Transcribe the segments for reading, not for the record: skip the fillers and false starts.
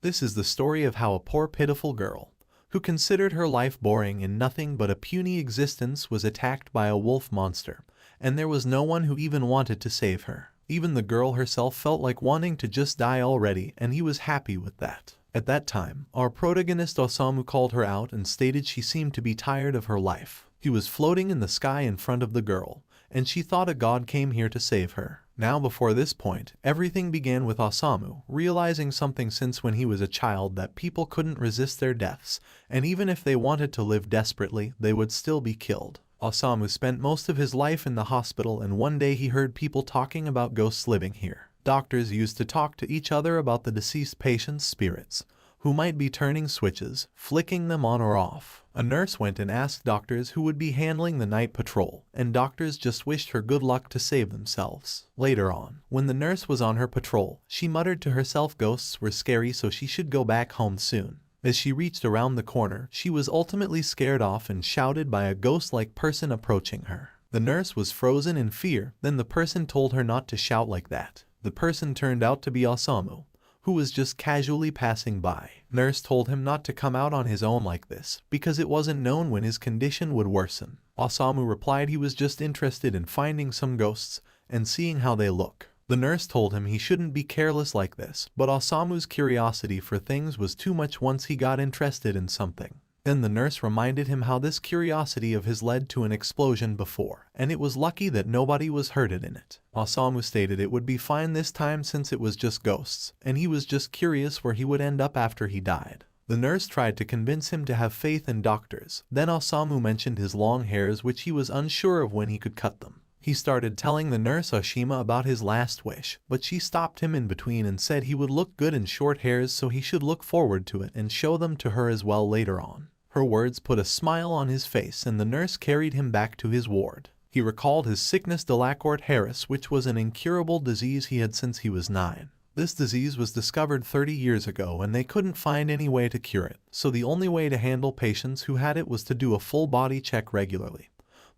This is the story of how a poor pitiful girl, who considered her life boring and nothing but a puny existence, was attacked by a wolf monster, and there was no one who even wanted to save her. Even the girl herself felt like wanting to just die already, and he was happy with that. At that time, our protagonist Osamu called her out and stated she seemed to be tired of her life. He was floating in the sky in front of the girl, and she thought a god came here to save her. Now before this point, everything began with Osamu realizing something since when he was a child, that people couldn't resist their deaths, and even if they wanted to live desperately, they would still be killed. Osamu spent most of his life in the hospital, and one day he heard people talking about ghosts living here. Doctors used to talk to each other about the deceased patient's spirits, who might be turning switches, flicking them on or off. A nurse went and asked doctors who would be handling the night patrol, and doctors just wished her good luck to save themselves. Later on, when the nurse was on her patrol, she muttered to herself ghosts were scary, so she should go back home soon. As she reached around the corner, she was ultimately scared off and shouted by a ghost-like person approaching her. The nurse was frozen in fear. Then the person told her not to shout like that. The person turned out to be Osamu, who was just casually passing by. Nurse told him not to come out on his own like this, because it wasn't known when his condition would worsen. Osamu replied he was just interested in finding some ghosts and seeing how they look. The nurse told him he shouldn't be careless like this, but Osamu's curiosity for things was too much once he got interested in something. Then the nurse reminded him how this curiosity of his led to an explosion before, and it was lucky that nobody was hurted in it. Osamu stated it would be fine this time since it was just ghosts, and he was just curious where he would end up after he died. The nurse tried to convince him to have faith in doctors. Then Osamu mentioned his long hairs, which he was unsure of when he could cut them. He started telling the nurse Oshima about his last wish, but she stopped him in between and said he would look good in short hairs, so he should look forward to it and show them to her as well later on. Her words put a smile on his face, and the nurse carried him back to his ward. He recalled his sickness Delacort Harris, which was an incurable disease he had since he was 9. This disease was discovered 30 years ago, and they couldn't find any way to cure it, so the only way to handle patients who had it was to do a full body check regularly.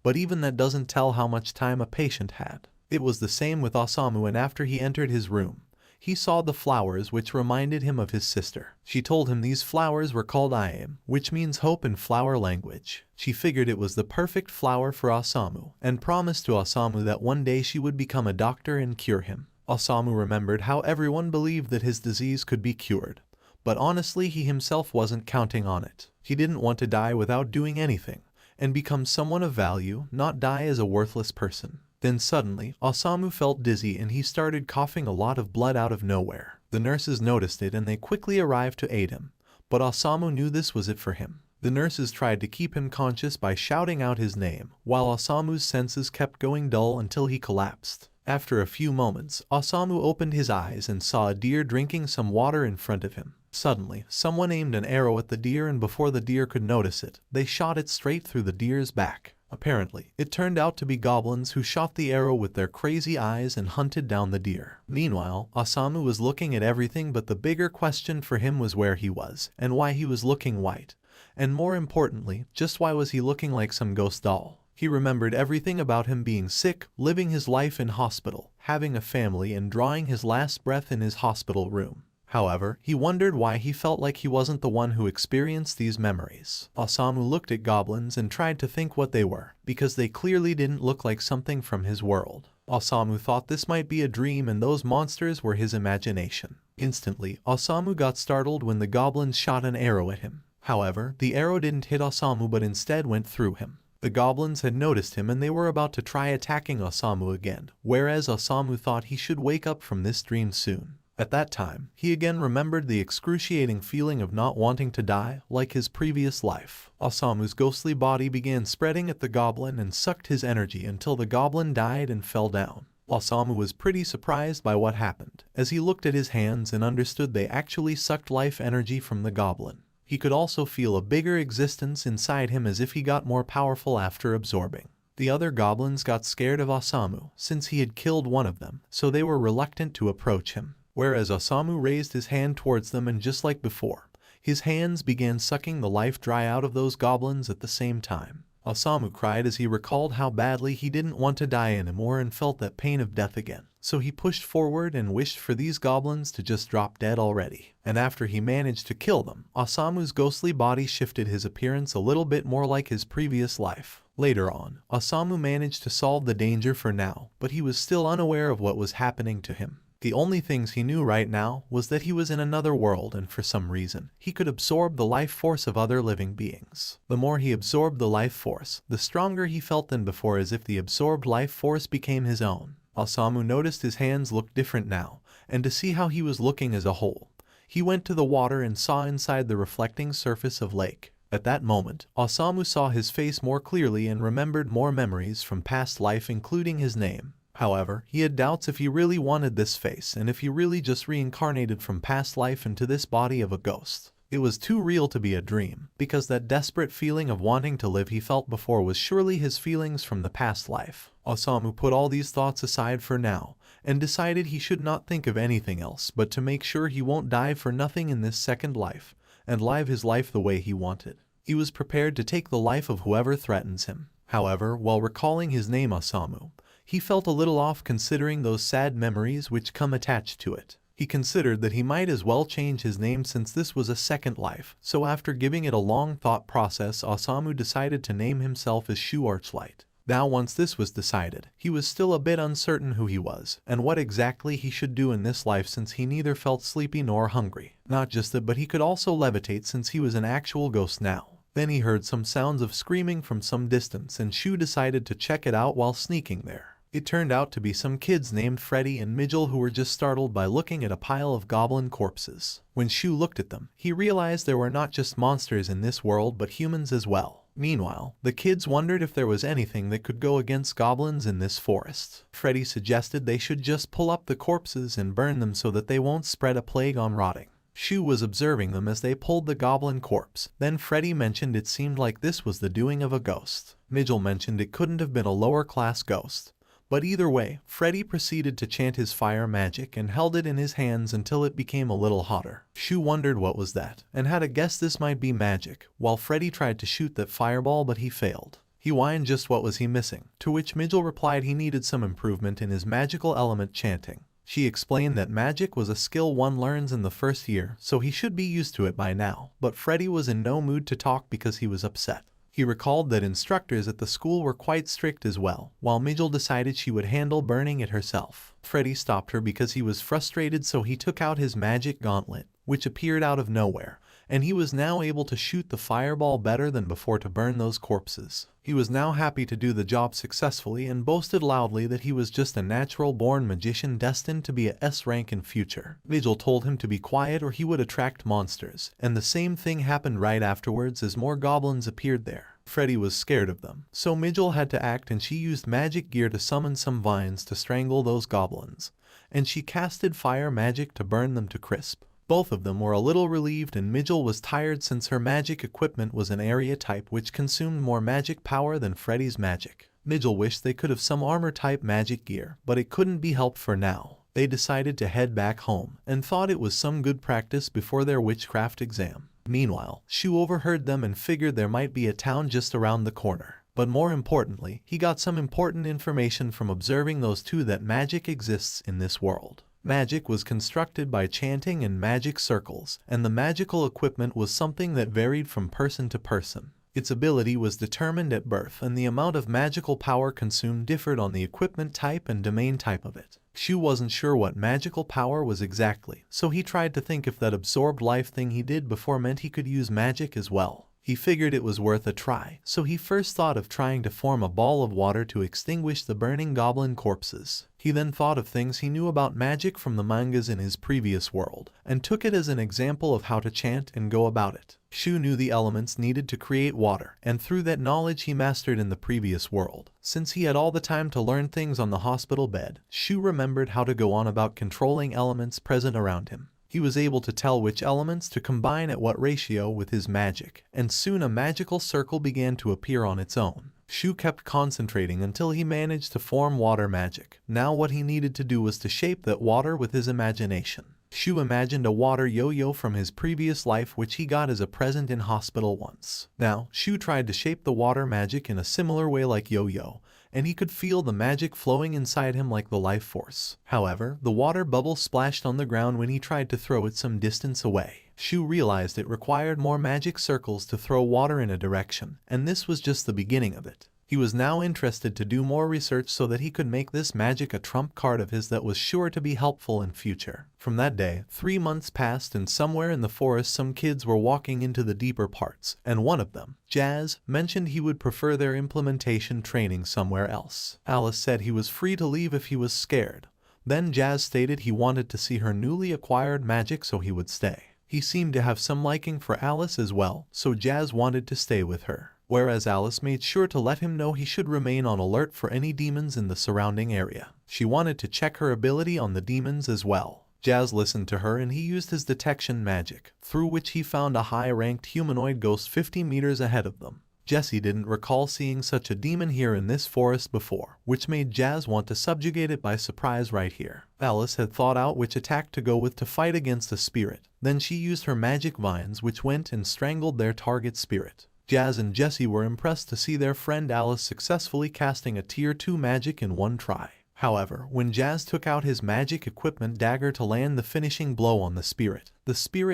But even that doesn't tell how much time a patient had. It was the same with Osamu, and after he entered his room, he saw the flowers, which reminded him of his sister. She told him these flowers were called Isekai'd, which means hope in flower language. She figured it was the perfect flower for Osamu, and promised to Osamu that one day she would become a doctor and cure him. Osamu remembered how everyone believed that his disease could be cured, but honestly he himself wasn't counting on it. He didn't want to die without doing anything, and become someone of value, not die as a worthless person. Then suddenly, Osamu felt dizzy and he started coughing a lot of blood out of nowhere. The nurses noticed it and they quickly arrived to aid him, but Osamu knew this was it for him. The nurses tried to keep him conscious by shouting out his name, while Osamu's senses kept going dull until he collapsed. After a few moments, Osamu opened his eyes and saw a deer drinking some water in front of him. Suddenly, someone aimed an arrow at the deer, and before the deer could notice it, they shot it straight through the deer's back. Apparently, it turned out to be goblins who shot the arrow with their crazy eyes and hunted down the deer. Meanwhile, Osamu was looking at everything, but the bigger question for him was where he was, and why he was looking white. And more importantly, just why was he looking like some ghost doll? He remembered everything about him being sick, living his life in hospital, having a family, and drawing his last breath in his hospital room. However, he wondered why he felt like he wasn't the one who experienced these memories. Osamu looked at goblins and tried to think what they were, because they clearly didn't look like something from his world. Osamu thought this might be a dream and those monsters were his imagination. Instantly, Osamu got startled when the goblins shot an arrow at him. However, the arrow didn't hit Osamu but instead went through him. The goblins had noticed him and they were about to try attacking Osamu again, whereas Osamu thought he should wake up from this dream soon. At that time, he again remembered the excruciating feeling of not wanting to die, like his previous life. Osamu's ghostly body began spreading at the goblin and sucked his energy until the goblin died and fell down. Osamu was pretty surprised by what happened, as he looked at his hands and understood they actually sucked life energy from the goblin. He could also feel a bigger existence inside him, as if he got more powerful after absorbing. The other goblins got scared of Osamu, since he had killed one of them, so they were reluctant to approach him. Whereas Osamu raised his hand towards them, and just like before, his hands began sucking the life dry out of those goblins at the same time. Osamu cried as he recalled how badly he didn't want to die anymore and felt that pain of death again. so he pushed forward and wished for these goblins to just drop dead already. And after he managed to kill them, Osamu's ghostly body shifted his appearance a little bit more like his previous life. Later on, Osamu managed to solve the danger for now, but he was still unaware of what was happening to him. The only things he knew right now was that he was in another world, and for some reason, he could absorb the life force of other living beings. The more he absorbed the life force, the stronger he felt than before, as if the absorbed life force became his own. Osamu noticed his hands looked different now, and to see how he was looking as a whole, he went to the water and saw inside the reflecting surface of lake. At that moment, Osamu saw his face more clearly and remembered more memories from past life, including his name. However, he had doubts if he really wanted this face and if he really just reincarnated from past life into this body of a ghost. It was too real to be a dream, because that desperate feeling of wanting to live he felt before was surely his feelings from the past life. Osamu put all these thoughts aside for now, and decided he should not think of anything else but to make sure he won't die for nothing in this second life, and live his life the way he wanted. He was prepared to take the life of whoever threatens him. However, while recalling his name Osamu, he felt a little off considering those sad memories which come attached to it. He considered that he might as well change his name since this was a second life, so after giving it a long thought process, Osamu decided to name himself as Shu Archlight. Now once this was decided, he was still a bit uncertain who he was, and what exactly he should do in this life since he neither felt sleepy nor hungry. Not just that, but he could also levitate since he was an actual ghost now. Then he heard some sounds of screaming from some distance, and Shu decided to check it out while sneaking there. It turned out to be some kids named Freddy and Mijel who were just startled by looking at a pile of goblin corpses. When Shu looked at them, he realized there were not just monsters in this world but humans as well. Meanwhile, the kids wondered if there was anything that could go against goblins in this forest. Freddy suggested they should just pull up the corpses and burn them so that they won't spread a plague on rotting. Shu was observing them as they pulled the goblin corpse. Then Freddy mentioned it seemed like this was the doing of a ghost. Mijel mentioned it couldn't have been a lower class ghost. But either way, Freddy proceeded to chant his fire magic and held it in his hands until it became a little hotter. Shu wondered what was that, and had a guess this might be magic, while Freddy tried to shoot that fireball but he failed. He whined just what was he missing, to which Mijel replied he needed some improvement in his magical element chanting. She explained that magic was a skill one learns in the first year, so he should be used to it by now, but Freddy was in no mood to talk because he was upset. He recalled that instructors at the school were quite strict as well, while Mijel decided she would handle burning it herself. Freddy stopped her because he was frustrated, so he took out his magic gauntlet, which appeared out of nowhere, and he was now able to shoot the fireball better than before to burn those corpses. He was now happy to do the job successfully and boasted loudly that he was just a natural-born magician destined to be a S rank in future. Mijel told him to be quiet or he would attract monsters, and the same thing happened right afterwards as more goblins appeared there. Freddy was scared of them, so Mijel had to act, and she used magic gear to summon some vines to strangle those goblins, and she casted fire magic to burn them to crisp. Both of them were a little relieved, and Mijel was tired since her magic equipment was an area type which consumed more magic power than Freddy's magic. Mijel wished they could have some armor type magic gear, but it couldn't be helped for now. They decided to head back home, and thought it was some good practice before their witchcraft exam. Meanwhile, Shu overheard them and figured there might be a town just around the corner. But more importantly, he got some important information from observing those two that magic exists in this world. Magic was constructed by chanting and magic circles, and the magical equipment was something that varied from person to person. Its ability was determined at birth, and the amount of magical power consumed differed on the equipment type and domain type of it. Shu wasn't sure what magical power was exactly, so he tried to think if that absorbed life thing he did before meant he could use magic as well. He figured it was worth a try, so he first thought of trying to form a ball of water to extinguish the burning goblin corpses. He then thought of things he knew about magic from the mangas in his previous world, and took it as an example of how to chant and go about it. Shu knew the elements needed to create water, and through that knowledge he mastered in the previous world. Since he had all the time to learn things on the hospital bed, Shu remembered how to go on about controlling elements present around him. He was able to tell which elements to combine at what ratio with his magic, and soon a magical circle began to appear on its own. Shu kept concentrating until he managed to form water magic. Now what he needed to do was to shape that water with his imagination. Shu imagined a water yo-yo from his previous life which he got as a present in hospital once. Now, Shu tried to shape the water magic in a similar way like yo-yo, and he could feel the magic flowing inside him like the life force. However, the water bubble splashed on the ground when he tried to throw it some distance away. Shu realized it required more magic circles to throw water in a direction, and this was just the beginning of it. He was now interested to do more research so that he could make this magic a trump card of his that was sure to be helpful in future. From that day, 3 months passed, and somewhere in the forest some kids were walking into the deeper parts, and one of them, Jazz, mentioned he would prefer their implementation training somewhere else. Alice said he was free to leave if he was scared. Then Jazz stated he wanted to see her newly acquired magic, so he would stay. He seemed to have some liking for Alice as well, so Jazz wanted to stay with her, whereas Alice made sure to let him know he should remain on alert for any demons in the surrounding area. She wanted to check her ability on the demons as well. Jazz listened to her and he used his detection magic, through which he found a high-ranked humanoid ghost 50 meters ahead of them. Jessie didn't recall seeing such a demon here in this forest before, which made Jazz want to subjugate it by surprise right here. Alice had thought out which attack to go with to fight against the spirit. Then she used her magic vines, which went and strangled their target spirit. Jazz and Jessie were impressed to see their friend Alice successfully casting a tier 2 magic in one try. However, when Jazz took out his magic equipment dagger to land the finishing blow on the spirit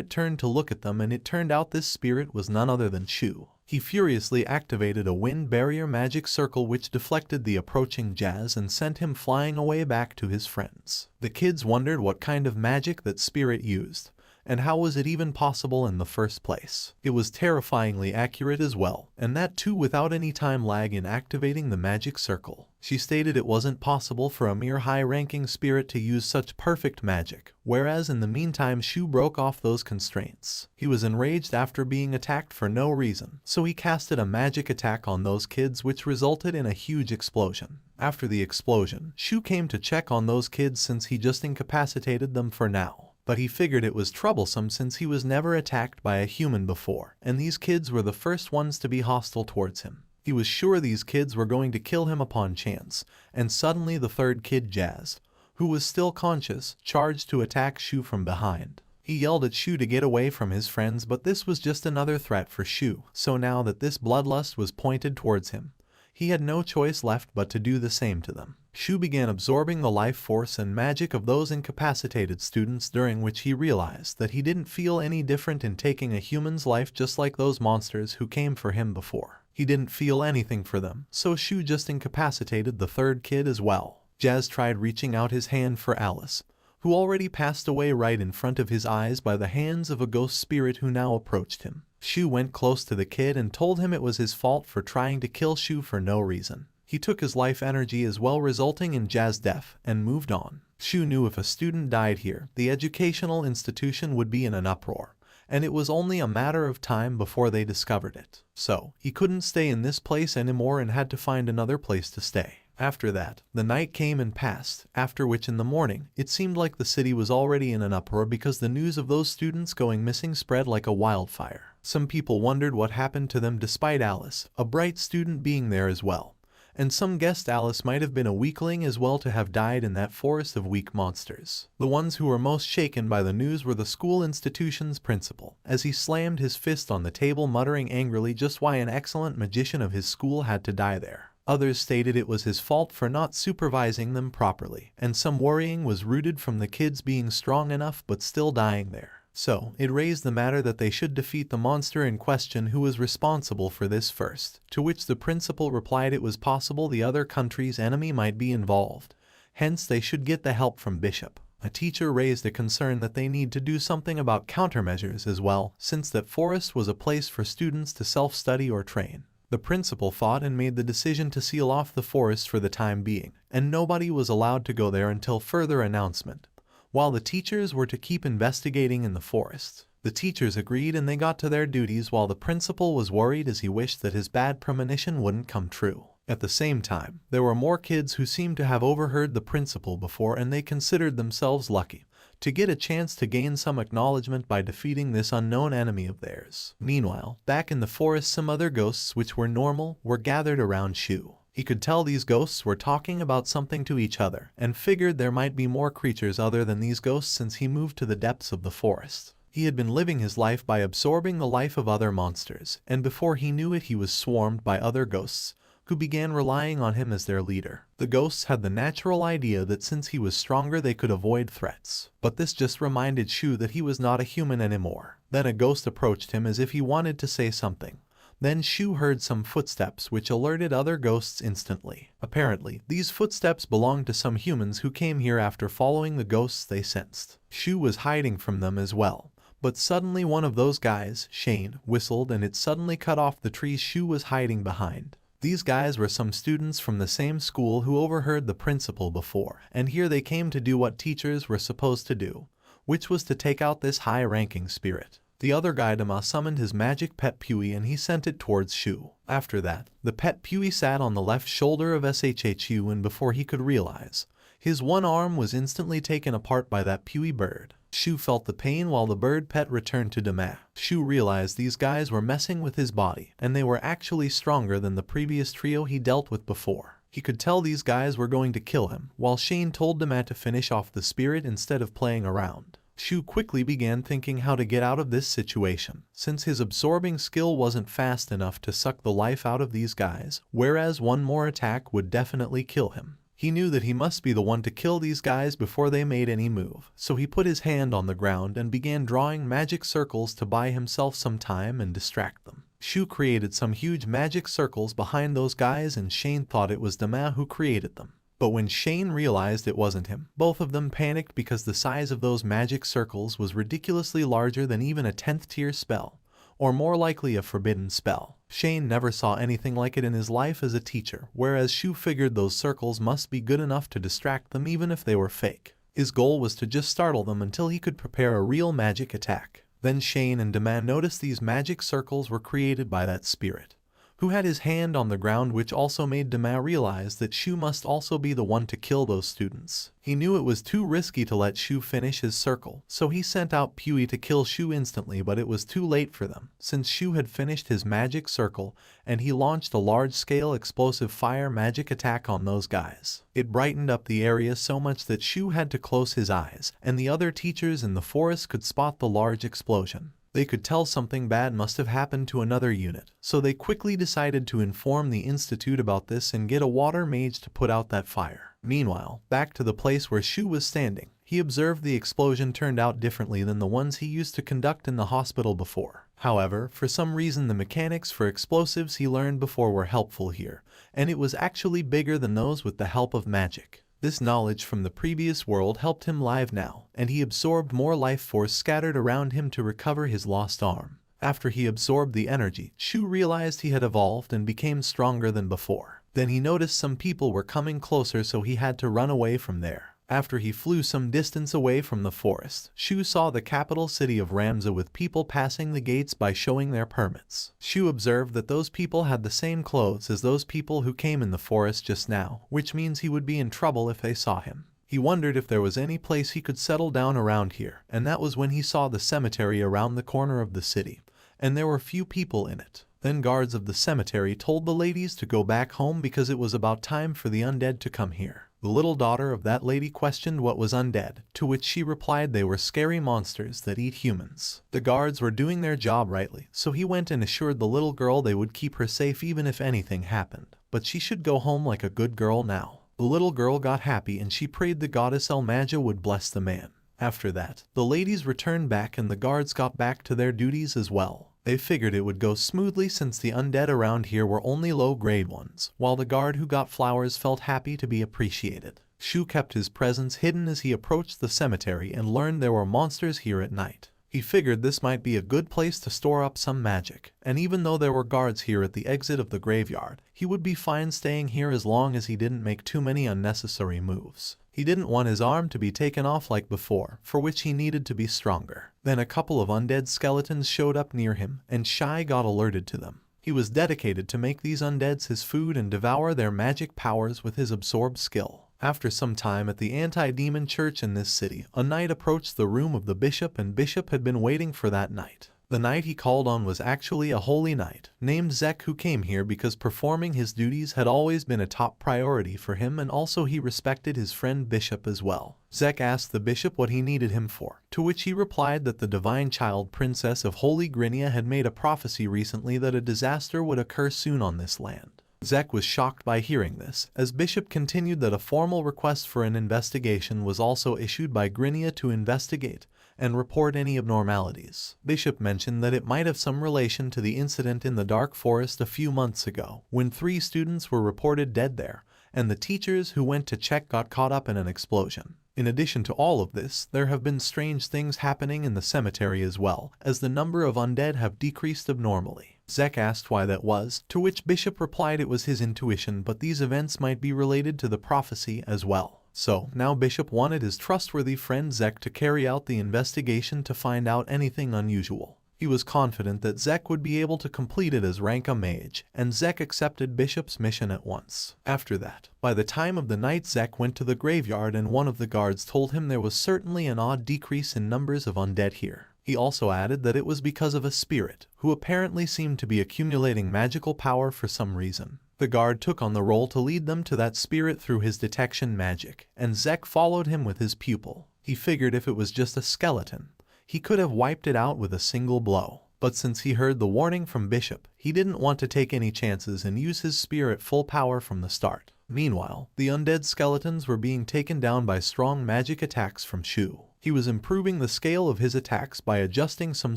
turned to look at them, and it turned out this spirit was none other than Shu. He furiously activated a wind barrier magic circle which deflected the approaching Jazz and sent him flying away back to his friends. The kids wondered what kind of magic that spirit used, and how was it even possible in the first place. It was terrifyingly accurate as well, and that too without any time lag in activating the magic circle. She stated it wasn't possible for a mere high-ranking spirit to use such perfect magic, whereas in the meantime Shu broke off those constraints. He was enraged after being attacked for no reason, so he casted a magic attack on those kids which resulted in a huge explosion. After the explosion, Shu came to check on those kids since he just incapacitated them for now. But he figured it was troublesome since he was never attacked by a human before, and these kids were the first ones to be hostile towards him. He was sure these kids were going to kill him upon chance, and suddenly the third kid, Jazz, who was still conscious, charged to attack Shu from behind. He yelled at Shu to get away from his friends, but this was just another threat for Shu, so now that this bloodlust was pointed towards him, he had no choice left but to do the same to them. Shu began absorbing the life force and magic of those incapacitated students, during which he realized that he didn't feel any different in taking a human's life, just like those monsters who came for him before. He didn't feel anything for them, so Shu just incapacitated the third kid as well. Jazz tried reaching out his hand for Alice, who already passed away right in front of his eyes by the hands of a ghost spirit who now approached him. Shu went close to the kid and told him it was his fault for trying to kill Shu for no reason. He took his life energy as well, resulting in Jazz's death, and moved on. Shu knew if a student died here, the educational institution would be in an uproar, and it was only a matter of time before they discovered it. So, he couldn't stay in this place anymore and had to find another place to stay. After that, the night came and passed, after which in the morning, it seemed like the city was already in an uproar because the news of those students going missing spread like a wildfire. Some people wondered what happened to them despite Alice, a bright student, being there as well. And some guessed Alice might have been a weakling as well to have died in that forest of weak monsters. The ones who were most shaken by the news were the school institution's principal, as he slammed his fist on the table, muttering angrily just why an excellent magician of his school had to die there. Others stated it was his fault for not supervising them properly, and some worrying was rooted from the kids being strong enough but still dying there. So, it raised the matter that they should defeat the monster in question who was responsible for this first, to which the principal replied it was possible the other country's enemy might be involved, hence they should get the help from Bishop. A teacher raised a concern that they need to do something about countermeasures as well, since that forest was a place for students to self-study or train. The principal fought and made the decision to seal off the forest for the time being, and nobody was allowed to go there until further announcement, while the teachers were to keep investigating in the forest. The teachers agreed and they got to their duties, while the principal was worried as he wished that his bad premonition wouldn't come true. At the same time, there were more kids who seemed to have overheard the principal before, and they considered themselves lucky to get a chance to gain some acknowledgement by defeating this unknown enemy of theirs. Meanwhile, back in the forest, some other ghosts which were normal were gathered around Shu. He could tell these ghosts were talking about something to each other, and figured there might be more creatures other than these ghosts since he moved to the depths of the forest. He had been living his life by absorbing the life of other monsters, and before he knew it he was swarmed by other ghosts, who began relying on him as their leader. The ghosts had the natural idea that since he was stronger they could avoid threats. But this just reminded Shu that he was not a human anymore. Then a ghost approached him as if he wanted to say something. Then Shu heard some footsteps which alerted other ghosts instantly. Apparently, these footsteps belonged to some humans who came here after following the ghosts they sensed. Shu was hiding from them as well. But suddenly one of those guys, Shane, whistled and it suddenly cut off the trees Shu was hiding behind. These guys were some students from the same school who overheard the principal before, and here they came to do what teachers were supposed to do, which was to take out this high-ranking spirit. The other guy Dama summoned his magic pet Pui and he sent it towards Shu. After that, the pet Pui sat on the left shoulder of Shhu and before he could realize, his one arm was instantly taken apart by that Pui bird. Shu felt the pain while the bird pet returned to Dama. Shu realized these guys were messing with his body, and they were actually stronger than the previous trio he dealt with before. He could tell these guys were going to kill him, while Shane told Dama to finish off the spirit instead of playing around. Shu quickly began thinking how to get out of this situation, since his absorbing skill wasn't fast enough to suck the life out of these guys, whereas one more attack would definitely kill him. He knew that he must be the one to kill these guys before they made any move, so he put his hand on the ground and began drawing magic circles to buy himself some time and distract them. Shu created some huge magic circles behind those guys and Shane thought it was Dama who created them. But when Shane realized it wasn't him, both of them panicked because the size of those magic circles was ridiculously larger than even a 10th tier spell, or more likely a forbidden spell. Shane never saw anything like it in his life as a teacher, whereas Shu figured those circles must be good enough to distract them even if they were fake. His goal was to just startle them until he could prepare a real magic attack. Then Shane and Dama noticed these magic circles were created by that spirit, who had his hand on the ground, which also made Dama realize that Shu must also be the one to kill those students. He knew it was too risky to let Shu finish his circle, so he sent out Pui to kill Shu instantly, but it was too late for them, since Shu had finished his magic circle, and he launched a large-scale explosive fire magic attack on those guys. It brightened up the area so much that Shu had to close his eyes, and the other teachers in the forest could spot the large explosion. They could tell something bad must have happened to another unit, so they quickly decided to inform the institute about this and get a water mage to put out that fire. Meanwhile, back to the place where Shu was standing, he observed the explosion turned out differently than the ones he used to conduct in the hospital before. However, for some reason the mechanics for explosives he learned before were helpful here, and it was actually bigger than those with the help of magic. This knowledge from the previous world helped him live now, and he absorbed more life force scattered around him to recover his lost arm. After he absorbed the energy, Shu realized he had evolved and became stronger than before. Then he noticed some people were coming closer, so he had to run away from there. After he flew some distance away from the forest, Shu saw the capital city of Ramza with people passing the gates by showing their permits. Shu observed that those people had the same clothes as those people who came in the forest just now, which means he would be in trouble if they saw him. He wondered if there was any place he could settle down around here, and that was when he saw the cemetery around the corner of the city, and there were few people in it. Then guards of the cemetery told the ladies to go back home because it was about time for the undead to come here. The little daughter of that lady questioned what was undead, to which she replied they were scary monsters that eat humans. The guards were doing their job rightly, so he went and assured the little girl they would keep her safe even if anything happened, but she should go home like a good girl now. The little girl got happy and she prayed the goddess Elmaja would bless the man. After that, the ladies returned back and the guards got back to their duties as well. They figured it would go smoothly since the undead around here were only low-grade ones, while the guard who got flowers felt happy to be appreciated. Shu kept his presence hidden as he approached the cemetery and learned there were monsters here at night. He figured this might be a good place to store up some magic, and even though there were guards here at the exit of the graveyard, he would be fine staying here as long as he didn't make too many unnecessary moves. He didn't want his arm to be taken off like before, for which he needed to be stronger. Then a couple of undead skeletons showed up near him, and Shai got alerted to them. He was dedicated to make these undeads his food and devour their magic powers with his absorbed skill. After some time at the anti-demon church in this city, a knight approached the room of the bishop, and Bishop had been waiting for that knight. The knight he called on was actually a holy knight named Zek, who came here because performing his duties had always been a top priority for him, and also he respected his friend Bishop as well. Zek asked the bishop what he needed him for, to which he replied that the divine child princess of Holy Grinia had made a prophecy recently that a disaster would occur soon on this land. Zek was shocked by hearing this, as Bishop continued that a formal request for an investigation was also issued by Grinia to investigate and report any abnormalities. Bishop mentioned that it might have some relation to the incident in the Dark Forest a few months ago, when 3 students were reported dead there, and the teachers who went to check got caught up in an explosion. In addition to all of this, there have been strange things happening in the cemetery as well, as the number of undead have decreased abnormally. Zek asked why that was, to which Bishop replied it was his intuition, but these events might be related to the prophecy as well. So, now Bishop wanted his trustworthy friend Zek to carry out the investigation to find out anything unusual. He was confident that Zek would be able to complete it as rank a mage, and Zek accepted Bishop's mission at once. After that, by the time of the night, Zek went to the graveyard and one of the guards told him there was certainly an odd decrease in numbers of undead here. He also added that it was because of a spirit, who apparently seemed to be accumulating magical power for some reason. The guard took on the role to lead them to that spirit through his detection magic, and Zek followed him with his pupil. He figured if it was just a skeleton, he could have wiped it out with a single blow. But since he heard the warning from Bishop, he didn't want to take any chances and use his spear at full power from the start. Meanwhile, the undead skeletons were being taken down by strong magic attacks from Shu. He was improving the scale of his attacks by adjusting some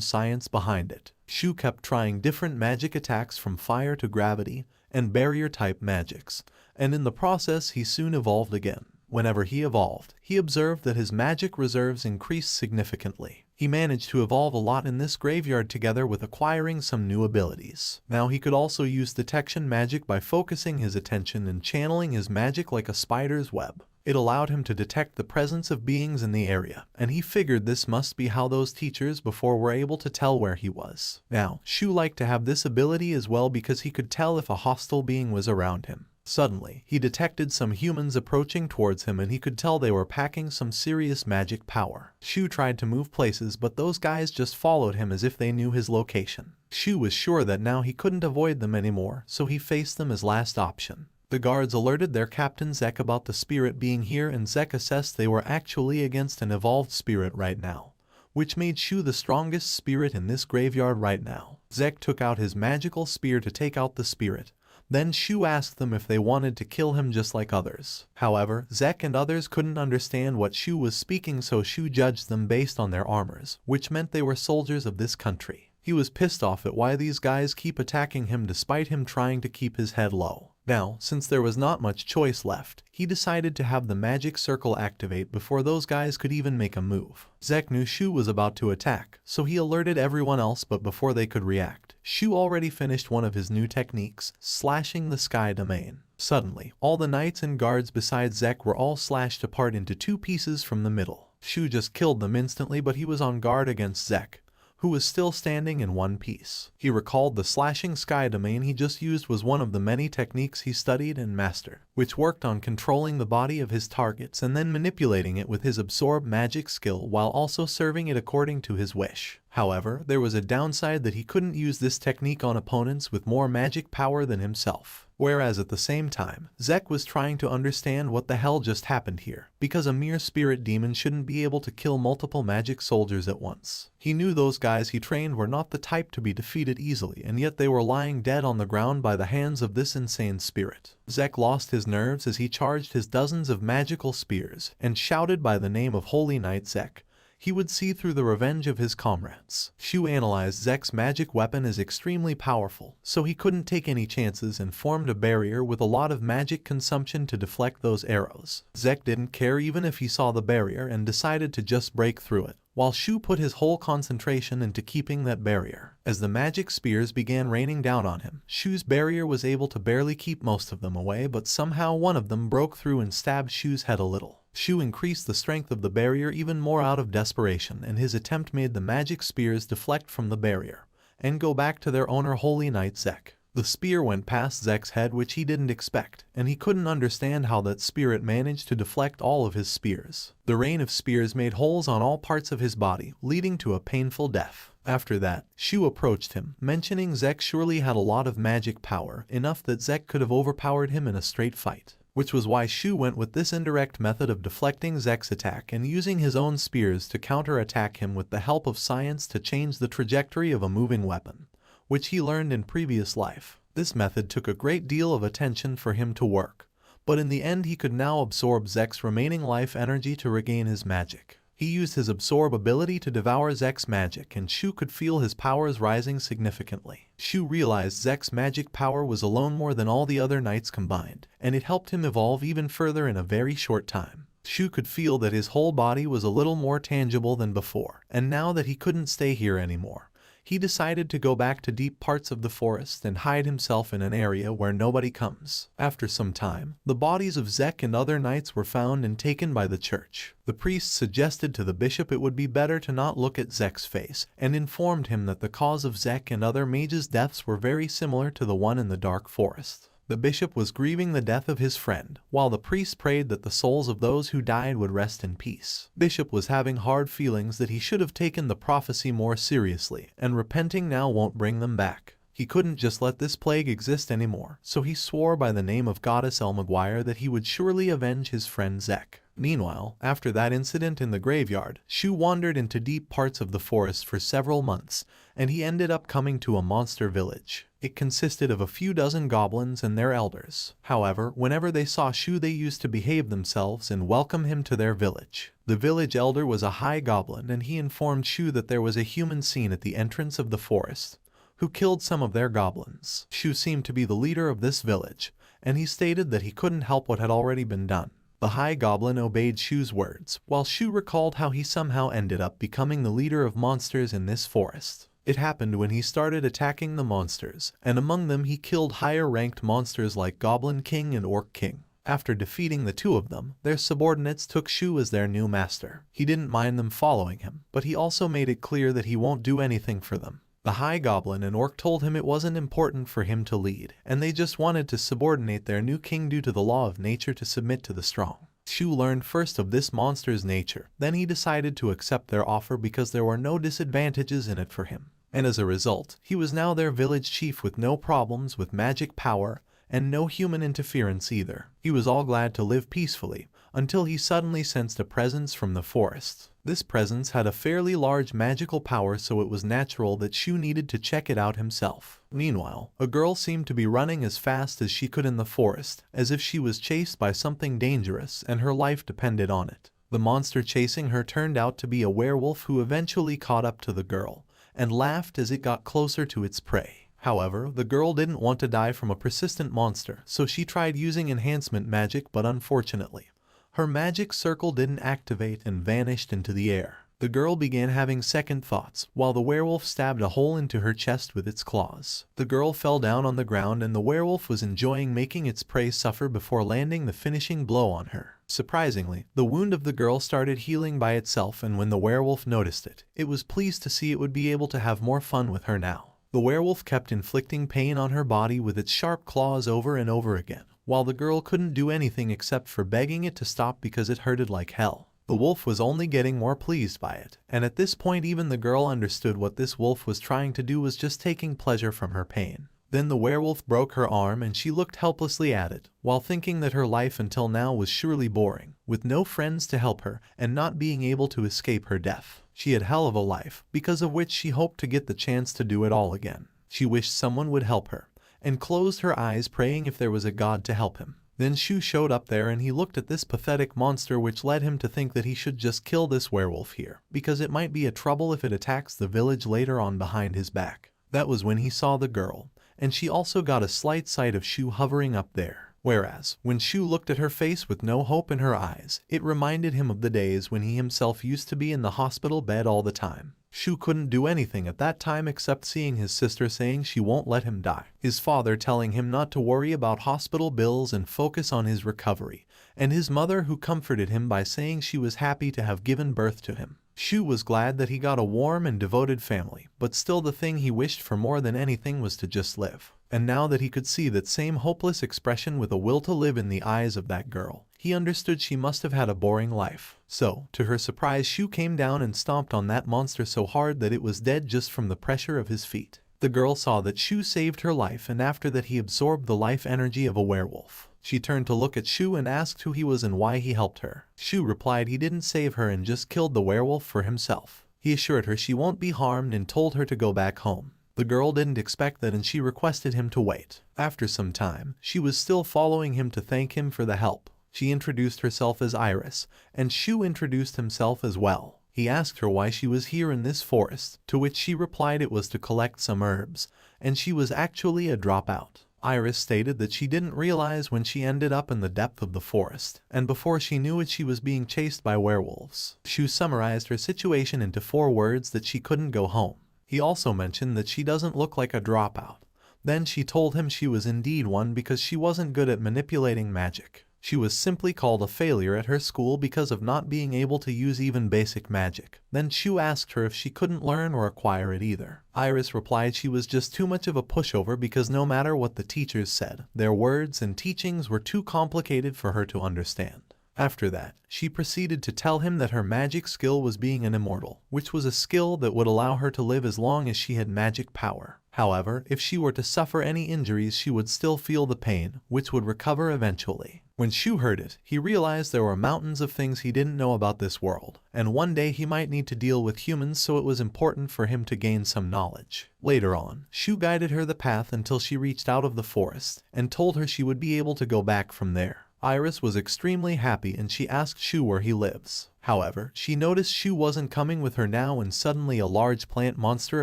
science behind it. Shu kept trying different magic attacks from fire to gravity and barrier-type magics, and in the process he soon evolved again. Whenever he evolved, he observed that his magic reserves increased significantly. He managed to evolve a lot in this graveyard together with acquiring some new abilities. Now he could also use detection magic by focusing his attention and channeling his magic like a spider's web. It allowed him to detect the presence of beings in the area, and he figured this must be how those teachers before were able to tell where he was. Now, Shu liked to have this ability as well because he could tell if a hostile being was around him. Suddenly, he detected some humans approaching towards him and he could tell they were packing some serious magic power. Shu tried to move places, but those guys just followed him as if they knew his location. Shu was sure that now he couldn't avoid them anymore, so he faced them as last option. The guards alerted their captain Zek about the spirit being here, and Zek assessed they were actually against an evolved spirit right now, which made Shu the strongest spirit in this graveyard right now. Zek took out his magical spear to take out the spirit. Then Shu asked them if they wanted to kill him just like others. However, Zek and others couldn't understand what Shu was speaking, so Shu judged them based on their armors, which meant they were soldiers of this country. He was pissed off at why these guys keep attacking him despite him trying to keep his head low. Now, since there was not much choice left, he decided to have the magic circle activate before those guys could even make a move. Zek knew Shu was about to attack, so he alerted everyone else, but before they could react, Shu already finished one of his new techniques, slashing the sky domain. Suddenly, all the knights and guards besides Zek were all slashed apart into 2 pieces from the middle. Shu just killed them instantly, but he was on guard against Zek, who was still standing in one piece. He recalled the slashing sky domain he just used was one of the many techniques he studied and mastered, which worked on controlling the body of his targets and then manipulating it with his absorb magic skill while also serving it according to his wish. However, there was a downside that he couldn't use this technique on opponents with more magic power than himself. Whereas at the same time, Zek was trying to understand what the hell just happened here, because a mere spirit demon shouldn't be able to kill multiple magic soldiers at once. He knew those guys he trained were not the type to be defeated easily, and yet they were lying dead on the ground by the hands of this insane spirit. Zek lost his nerves as he charged his dozens of magical spears and shouted by the name of Holy Knight Zek. He would see through the revenge of his comrades. Shu analyzed Zek's magic weapon as extremely powerful, so he couldn't take any chances and formed a barrier with a lot of magic consumption to deflect those arrows. Zek didn't care even if he saw the barrier and decided to just break through it, while Shu put his whole concentration into keeping that barrier. As the magic spears began raining down on him, Shu's barrier was able to barely keep most of them away, but somehow one of them broke through and stabbed Shu's head a little. Shu increased the strength of the barrier even more out of desperation, and his attempt made the magic spears deflect from the barrier and go back to their owner, Holy Knight Zek. The spear went past Zek's head, which he didn't expect, and he couldn't understand how that spirit managed to deflect all of his spears. The rain of spears made holes on all parts of his body, leading to a painful death. After that, Shu approached him, mentioning Zek surely had a lot of magic power, enough that Zek could have overpowered him in a straight fight. Which was why Shu went with this indirect method of deflecting Zek's attack and using his own spears to counter-attack him with the help of science to change the trajectory of a moving weapon, which he learned in previous life. This method took a great deal of attention for him to work, but in the end he could now absorb Zek's remaining life energy to regain his magic. He used his absorb ability to devour Zek's magic, and Shu could feel his powers rising significantly. Shu realized Zek's magic power was alone more than all the other knights combined, and it helped him evolve even further in a very short time. Shu could feel that his whole body was a little more tangible than before, and now that he couldn't stay here anymore, he decided to go back to deep parts of the forest and hide himself in an area where nobody comes. After some time, the bodies of Zek and other knights were found and taken by the church. The priest suggested to the bishop it would be better to not look at Zek's face, and informed him that the cause of Zek and other mages' deaths were very similar to the one in the dark forest. The bishop was grieving the death of his friend, while the priest prayed that the souls of those who died would rest in peace. Bishop was having hard feelings that he should have taken the prophecy more seriously, and repenting now won't bring them back. He couldn't just let this plague exist anymore, so he swore by the name of Goddess Elmaguire that he would surely avenge his friend Zek. Meanwhile, after that incident in the graveyard, Shu wandered into deep parts of the forest for several months, and he ended up coming to a monster village. It consisted of a few dozen goblins and their elders. However, whenever they saw Shu, they used to behave themselves and welcome him to their village. The village elder was a high goblin, and he informed Shu that there was a human seen at the entrance of the forest, who killed some of their goblins. Shu seemed to be the leader of this village, and he stated that he couldn't help what had already been done. The high goblin obeyed Shu's words, while Shu recalled how he somehow ended up becoming the leader of monsters in this forest. It happened when he started attacking the monsters, and among them he killed higher-ranked monsters like Goblin King and Orc King. After defeating the two of them, their subordinates took Shu as their new master. He didn't mind them following him, but he also made it clear that he won't do anything for them. The High Goblin and Orc told him it wasn't important for him to lead, and they just wanted to subordinate their new king due to the law of nature to submit to the strong. Shu learned first of this monster's nature, then he decided to accept their offer because there were no disadvantages in it for him. And as a result, he was now their village chief with no problems with magic power, and no human interference either. He was all glad to live peacefully, until he suddenly sensed a presence from the forest. This presence had a fairly large magical power, so it was natural that Shu needed to check it out himself. Meanwhile, a girl seemed to be running as fast as she could in the forest, as if she was chased by something dangerous and her life depended on it. The monster chasing her turned out to be a werewolf who eventually caught up to the girl, and laughed as it got closer to its prey. However, the girl didn't want to die from a persistent monster, so she tried using enhancement magic, but unfortunately, her magic circle didn't activate and vanished into the air. The girl began having second thoughts, while the werewolf stabbed a hole into her chest with its claws. The girl fell down on the ground, and the werewolf was enjoying making its prey suffer before landing the finishing blow on her. Surprisingly, the wound of the girl started healing by itself, and when the werewolf noticed it, it was pleased to see it would be able to have more fun with her now. The werewolf kept inflicting pain on her body with its sharp claws over and over again, while the girl couldn't do anything except for begging it to stop because it hurted like hell. The wolf was only getting more pleased by it, and at this point even the girl understood what this wolf was trying to do was just taking pleasure from her pain. Then the werewolf broke her arm and she looked helplessly at it, while thinking that her life until now was surely boring, with no friends to help her and not being able to escape her death. She had hell of a life, because of which she hoped to get the chance to do it all again. She wished someone would help her, and closed her eyes praying if there was a god to help him. Then Shu showed up there and he looked at this pathetic monster, which led him to think that he should just kill this werewolf here, because it might be a trouble if it attacks the village later on behind his back. That was when he saw the girl, and she also got a slight sight of Shu hovering up there. Whereas, when Shu looked at her face with no hope in her eyes, it reminded him of the days when he himself used to be in the hospital bed all the time. Shu couldn't do anything at that time except seeing his sister saying she won't let him die, his father telling him not to worry about hospital bills and focus on his recovery, and his mother who comforted him by saying she was happy to have given birth to him. Shu was glad that he got a warm and devoted family, but still the thing he wished for more than anything was to just live. And now that he could see that same hopeless expression with a will to live in the eyes of that girl, he understood she must have had a boring life. So, to her surprise, Shu came down and stomped on that monster so hard that it was dead just from the pressure of his feet. The girl saw that Shu saved her life, and after that he absorbed the life energy of a werewolf. She turned to look at Shu and asked who he was and why he helped her. Shu replied he didn't save her and just killed the werewolf for himself. He assured her she won't be harmed and told her to go back home. The girl didn't expect that and she requested him to wait. After some time, she was still following him to thank him for the help. She introduced herself as Iris, and Shu introduced himself as well. He asked her why she was here in this forest, to which she replied it was to collect some herbs, and she was actually a dropout. Iris stated that she didn't realize when she ended up in the depth of the forest, and before she knew it she was being chased by werewolves. Shu summarized her situation into 4 words that she couldn't go home. He also mentioned that she doesn't look like a dropout. Then she told him she was indeed one because she wasn't good at manipulating magic. She was simply called a failure at her school because of not being able to use even basic magic. Then Shu asked her if she couldn't learn or acquire it either. Iris replied she was just too much of a pushover because no matter what the teachers said, their words and teachings were too complicated for her to understand. After that, she proceeded to tell him that her magic skill was being an immortal, which was a skill that would allow her to live as long as she had magic power. However, if she were to suffer any injuries she would still feel the pain, which would recover eventually. When Shu heard it, he realized there were mountains of things he didn't know about this world, and one day he might need to deal with humans, so it was important for him to gain some knowledge. Later on, Shu guided her the path until she reached out of the forest, and told her she would be able to go back from there. Iris was extremely happy and she asked Shu where he lives. However, she noticed Shu wasn't coming with her now and suddenly a large plant monster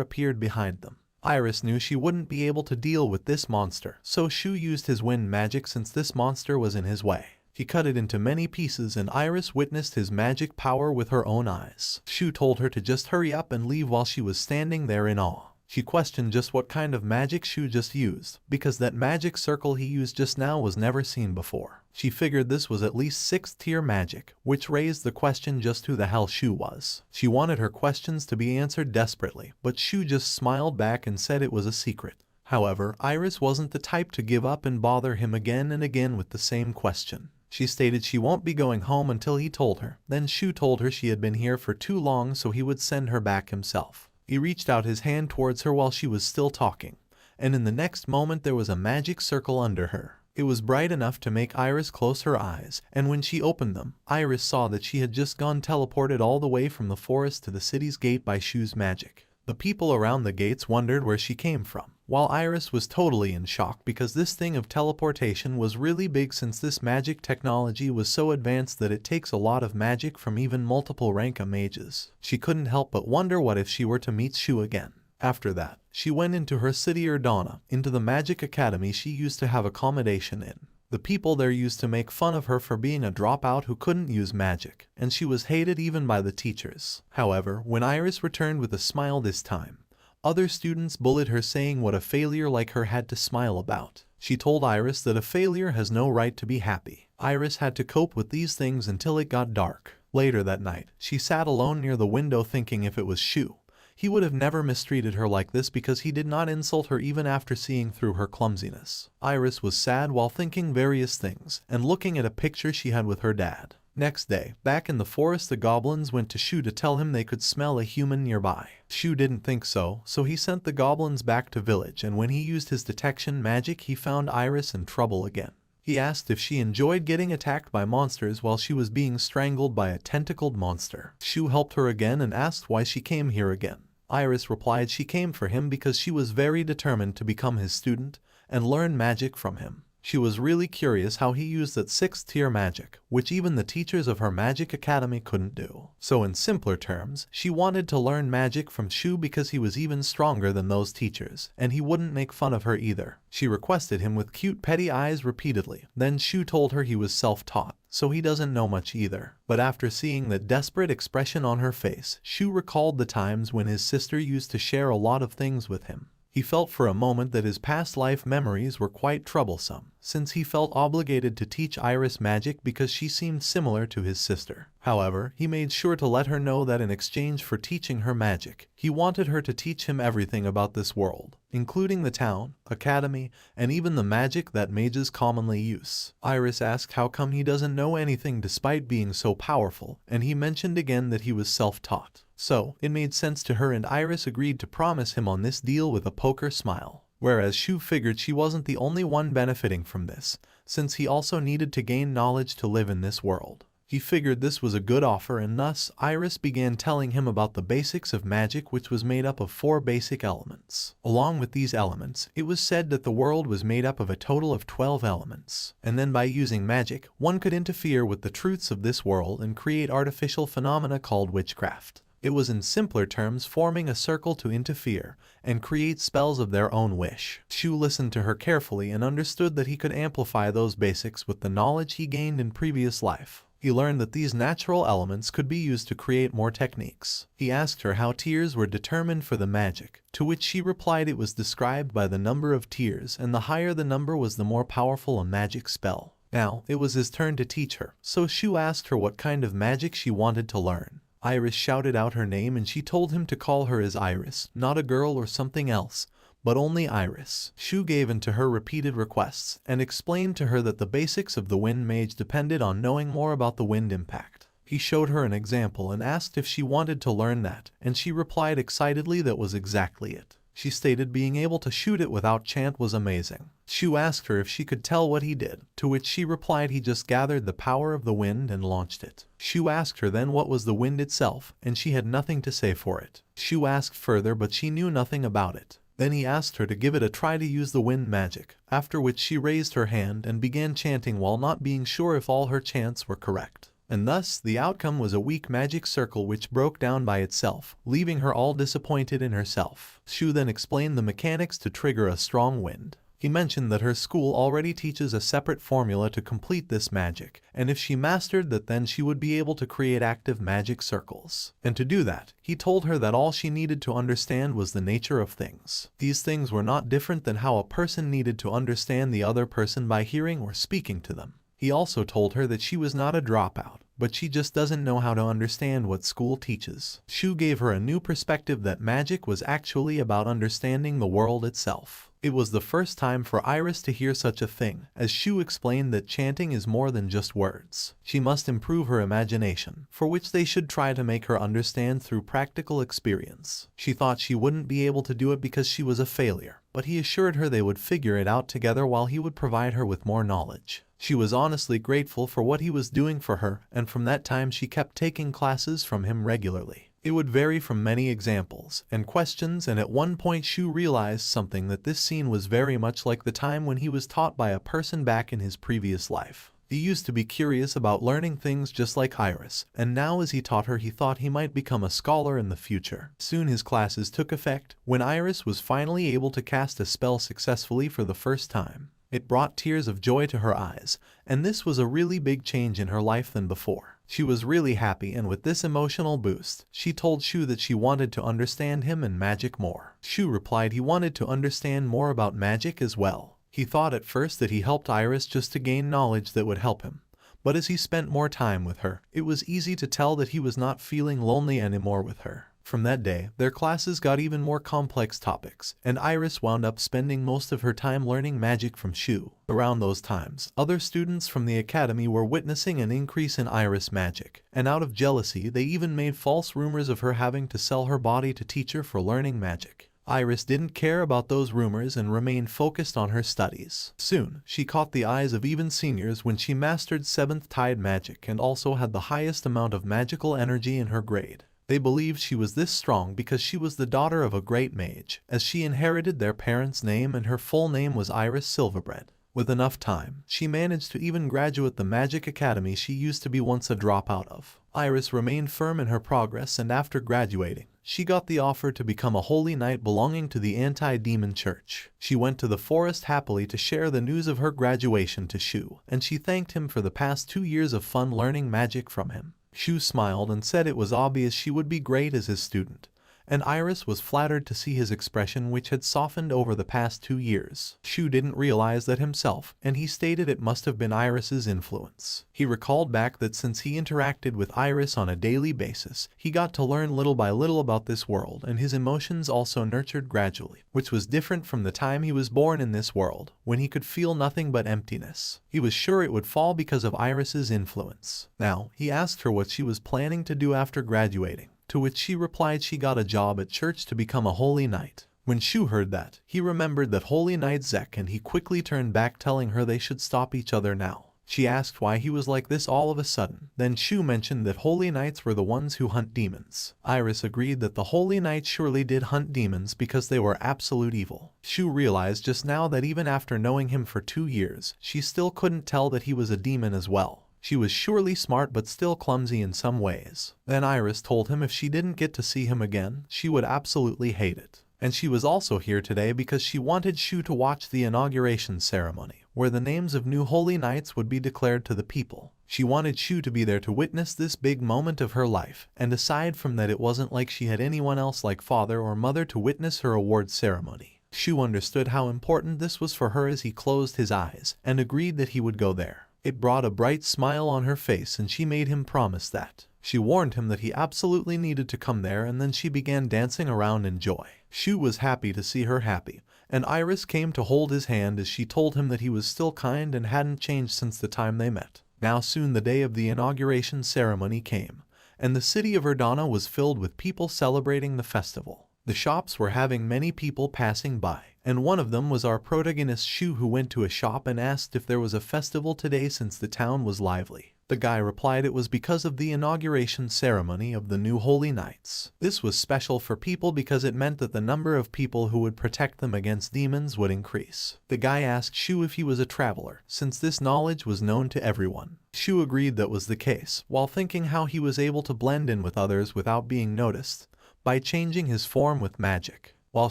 appeared behind them. Iris knew she wouldn't be able to deal with this monster, so Shu used his wind magic since this monster was in his way. He cut it into many pieces and Iris witnessed his magic power with her own eyes. Shu told her to just hurry up and leave while she was standing there in awe. She questioned just what kind of magic Shu just used, because that magic circle he used just now was never seen before. She figured this was at least 6th tier magic, which raised the question just who the hell Shu was. She wanted her questions to be answered desperately, but Shu just smiled back and said it was a secret. However, Iris wasn't the type to give up and bother him again and again with the same question. She stated she won't be going home until he told her. Then Shu told her she had been here for too long so he would send her back himself. He reached out his hand towards her while she was still talking, and in the next moment there was a magic circle under her. It was bright enough to make Iris close her eyes, and when she opened them, Iris saw that she had just gone teleported all the way from the forest to the city's gate by Shu's magic. The people around the gates wondered where she came from, while Iris was totally in shock because this thing of teleportation was really big since this magic technology was so advanced that it takes a lot of magic from even multiple rank mages. She couldn't help but wonder what if she were to meet Shu again. After that, she went into her city Erdana, into the magic academy she used to have accommodation in. The people there used to make fun of her for being a dropout who couldn't use magic, and she was hated even by the teachers. However, when Iris returned with a smile this time, other students bullied her saying what a failure like her had to smile about. She told Iris that a failure has no right to be happy. Iris had to cope with these things until it got dark. Later that night, she sat alone near the window thinking if it was Shu, he would have never mistreated her like this because he did not insult her even after seeing through her clumsiness. Iris was sad while thinking various things and looking at a picture she had with her dad. Next day, back in the forest, the goblins went to Shu to tell him they could smell a human nearby. Shu didn't think so, so he sent the goblins back to village, and when he used his detection magic he found Iris in trouble again. He asked if she enjoyed getting attacked by monsters while she was being strangled by a tentacled monster. Shu helped her again and asked why she came here again. Iris replied she came for him because she was very determined to become his student and learn magic from him. She was really curious how he used that 6th tier magic, which even the teachers of her magic academy couldn't do. So in simpler terms, she wanted to learn magic from Shu because he was even stronger than those teachers, and he wouldn't make fun of her either. She requested him with cute petty eyes repeatedly. Then Shu told her he was self-taught, so he doesn't know much either. But after seeing that desperate expression on her face, Shu recalled the times when his sister used to share a lot of things with him. He felt for a moment that his past life memories were quite troublesome, since he felt obligated to teach Iris magic because she seemed similar to his sister. However, he made sure to let her know that in exchange for teaching her magic, he wanted her to teach him everything about this world, including the town, academy, and even the magic that mages commonly use. Iris asked how come he doesn't know anything despite being so powerful, and he mentioned again that he was self-taught. So, it made sense to her and Iris agreed to promise him on this deal with a poker smile. Whereas Shu figured she wasn't the only one benefiting from this, since he also needed to gain knowledge to live in this world. He figured this was a good offer, and thus Iris began telling him about the basics of magic, which was made up of 4 basic elements. Along with these elements, it was said that the world was made up of a total of 12 elements, and then by using magic, one could interfere with the truths of this world and create artificial phenomena called witchcraft. It was in simpler terms forming a circle to interfere and create spells of their own wish. Shu listened to her carefully and understood that he could amplify those basics with the knowledge he gained in previous life. He learned that these natural elements could be used to create more techniques. He asked her how tiers were determined for the magic, to which she replied it was described by the number of tiers, and the higher the number was the more powerful a magic spell. Now, it was his turn to teach her, so Shu asked her what kind of magic she wanted to learn. Iris shouted out her name, and she told him to call her as Iris, not a girl or something else, but only Iris. Shu gave in to her repeated requests and explained to her that the basics of the wind mage depended on knowing more about the wind impact. He showed her an example and asked if she wanted to learn that, and she replied excitedly that was exactly it. She stated being able to shoot it without chant was amazing. Shu asked her if she could tell what he did, to which she replied he just gathered the power of the wind and launched it. Shu asked her then what was the wind itself, and she had nothing to say for it. Shu asked further, but she knew nothing about it. Then he asked her to give it a try to use the wind magic, after which she raised her hand and began chanting while not being sure if all her chants were correct. And thus, the outcome was a weak magic circle which broke down by itself, leaving her all disappointed in herself. Shu then explained the mechanics to trigger a strong wind. He mentioned that her school already teaches a separate formula to complete this magic, and if she mastered that, then she would be able to create active magic circles. And to do that, he told her that all she needed to understand was the nature of things. These things were not different than how a person needed to understand the other person by hearing or speaking to them. He also told her that she was not a dropout, but she just doesn't know how to understand what school teaches. Shu gave her a new perspective that magic was actually about understanding the world itself. It was the first time for Iris to hear such a thing, as Shu explained that chanting is more than just words. She must improve her imagination, for which they should try to make her understand through practical experience. She thought she wouldn't be able to do it because she was a failure, but he assured her they would figure it out together while he would provide her with more knowledge. She was honestly grateful for what he was doing for her, and from that time she kept taking classes from him regularly. It would vary from many examples and questions, and at one point Shu realized something, that this scene was very much like the time when he was taught by a person back in his previous life. He used to be curious about learning things just like Iris, and now as he taught her he thought he might become a scholar in the future. Soon his classes took effect, when Iris was finally able to cast a spell successfully for the first time. It brought tears of joy to her eyes, and this was a really big change in her life than before. She was really happy, and with this emotional boost, she told Shu that she wanted to understand him and magic more. Shu replied he wanted to understand more about magic as well. He thought at first that he helped Iris just to gain knowledge that would help him, but as he spent more time with her, it was easy to tell that he was not feeling lonely anymore with her. From that day, their classes got even more complex topics, and Iris wound up spending most of her time learning magic from Shu. Around those times, other students from the academy were witnessing an increase in Iris' magic, and out of jealousy they even made false rumors of her having to sell her body to teach her for learning magic. Iris didn't care about those rumors and remained focused on her studies. Soon, she caught the eyes of even seniors when she mastered 7th Tide magic and also had the highest amount of magical energy in her grade. They believed she was this strong because she was the daughter of a great mage, as she inherited their parents' name, and her full name was Iris Silverbread. With enough time, she managed to even graduate the magic academy she used to be once a dropout of. Iris remained firm in her progress, and after graduating, she got the offer to become a holy knight belonging to the anti-demon church. She went to the forest happily to share the news of her graduation to Shu, and she thanked him for the past 2 years of fun learning magic from him. Shu smiled and said it was obvious she would be great as his student, and Iris was flattered to see his expression, which had softened over the past 2 years. Shu didn't realize that himself, and he stated it must have been Iris's influence. He recalled back that since he interacted with Iris on a daily basis, he got to learn little by little about this world, and his emotions also nurtured gradually, which was different from the time he was born in this world, when he could feel nothing but emptiness. He was sure it would fall because of Iris's influence. Now, he asked her what she was planning to do after graduating, to which she replied she got a job at church to become a holy knight. When Shu heard that, he remembered that holy knight Zek, and he quickly turned back, telling her they should stop each other now. She asked why he was like this all of a sudden. Then Shu mentioned that holy knights were the ones who hunt demons. Iris agreed that the holy knights surely did hunt demons because they were absolute evil. Shu realized just now that even after knowing him for 2 years, she still couldn't tell that he was a demon as well. She was surely smart but still clumsy in some ways. Then Iris told him if she didn't get to see him again, she would absolutely hate it. And she was also here today because she wanted Shu to watch the inauguration ceremony, where the names of new holy knights would be declared to the people. She wanted Shu to be there to witness this big moment of her life, and aside from that it wasn't like she had anyone else like father or mother to witness her award ceremony. Shu understood how important this was for her as he closed his eyes, and agreed that he would go there. It brought a bright smile on her face and she made him promise that. She warned him that he absolutely needed to come there, and then she began dancing around in joy. Shu was happy to see her happy, and Iris came to hold his hand as she told him that he was still kind and hadn't changed since the time they met. Now soon the day of the inauguration ceremony came, and the city of Erdana was filled with people celebrating the festival. The shops were having many people passing by, and one of them was our protagonist Shu, who went to a shop and asked if there was a festival today since the town was lively. The guy replied it was because of the inauguration ceremony of the new holy knights. This was special for people because it meant that the number of people who would protect them against demons would increase. The guy asked Shu if he was a traveler, since this knowledge was known to everyone. Shu agreed that was the case, while thinking how he was able to blend in with others without being noticed, by changing his form with magic. While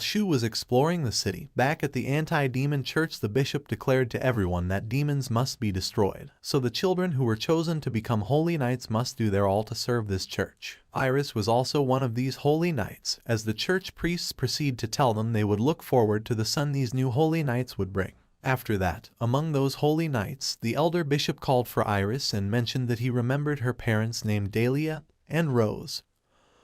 Shu was exploring the city, back at the anti-demon church, the bishop declared to everyone that demons must be destroyed, so the children who were chosen to become holy knights must do their all to serve this church. Iris was also one of these holy knights, as the church priests proceed to tell them they would look forward to the son these new holy knights would bring. After that, among those holy knights, the elder bishop called for Iris and mentioned that he remembered her parents named Dahlia and Rose,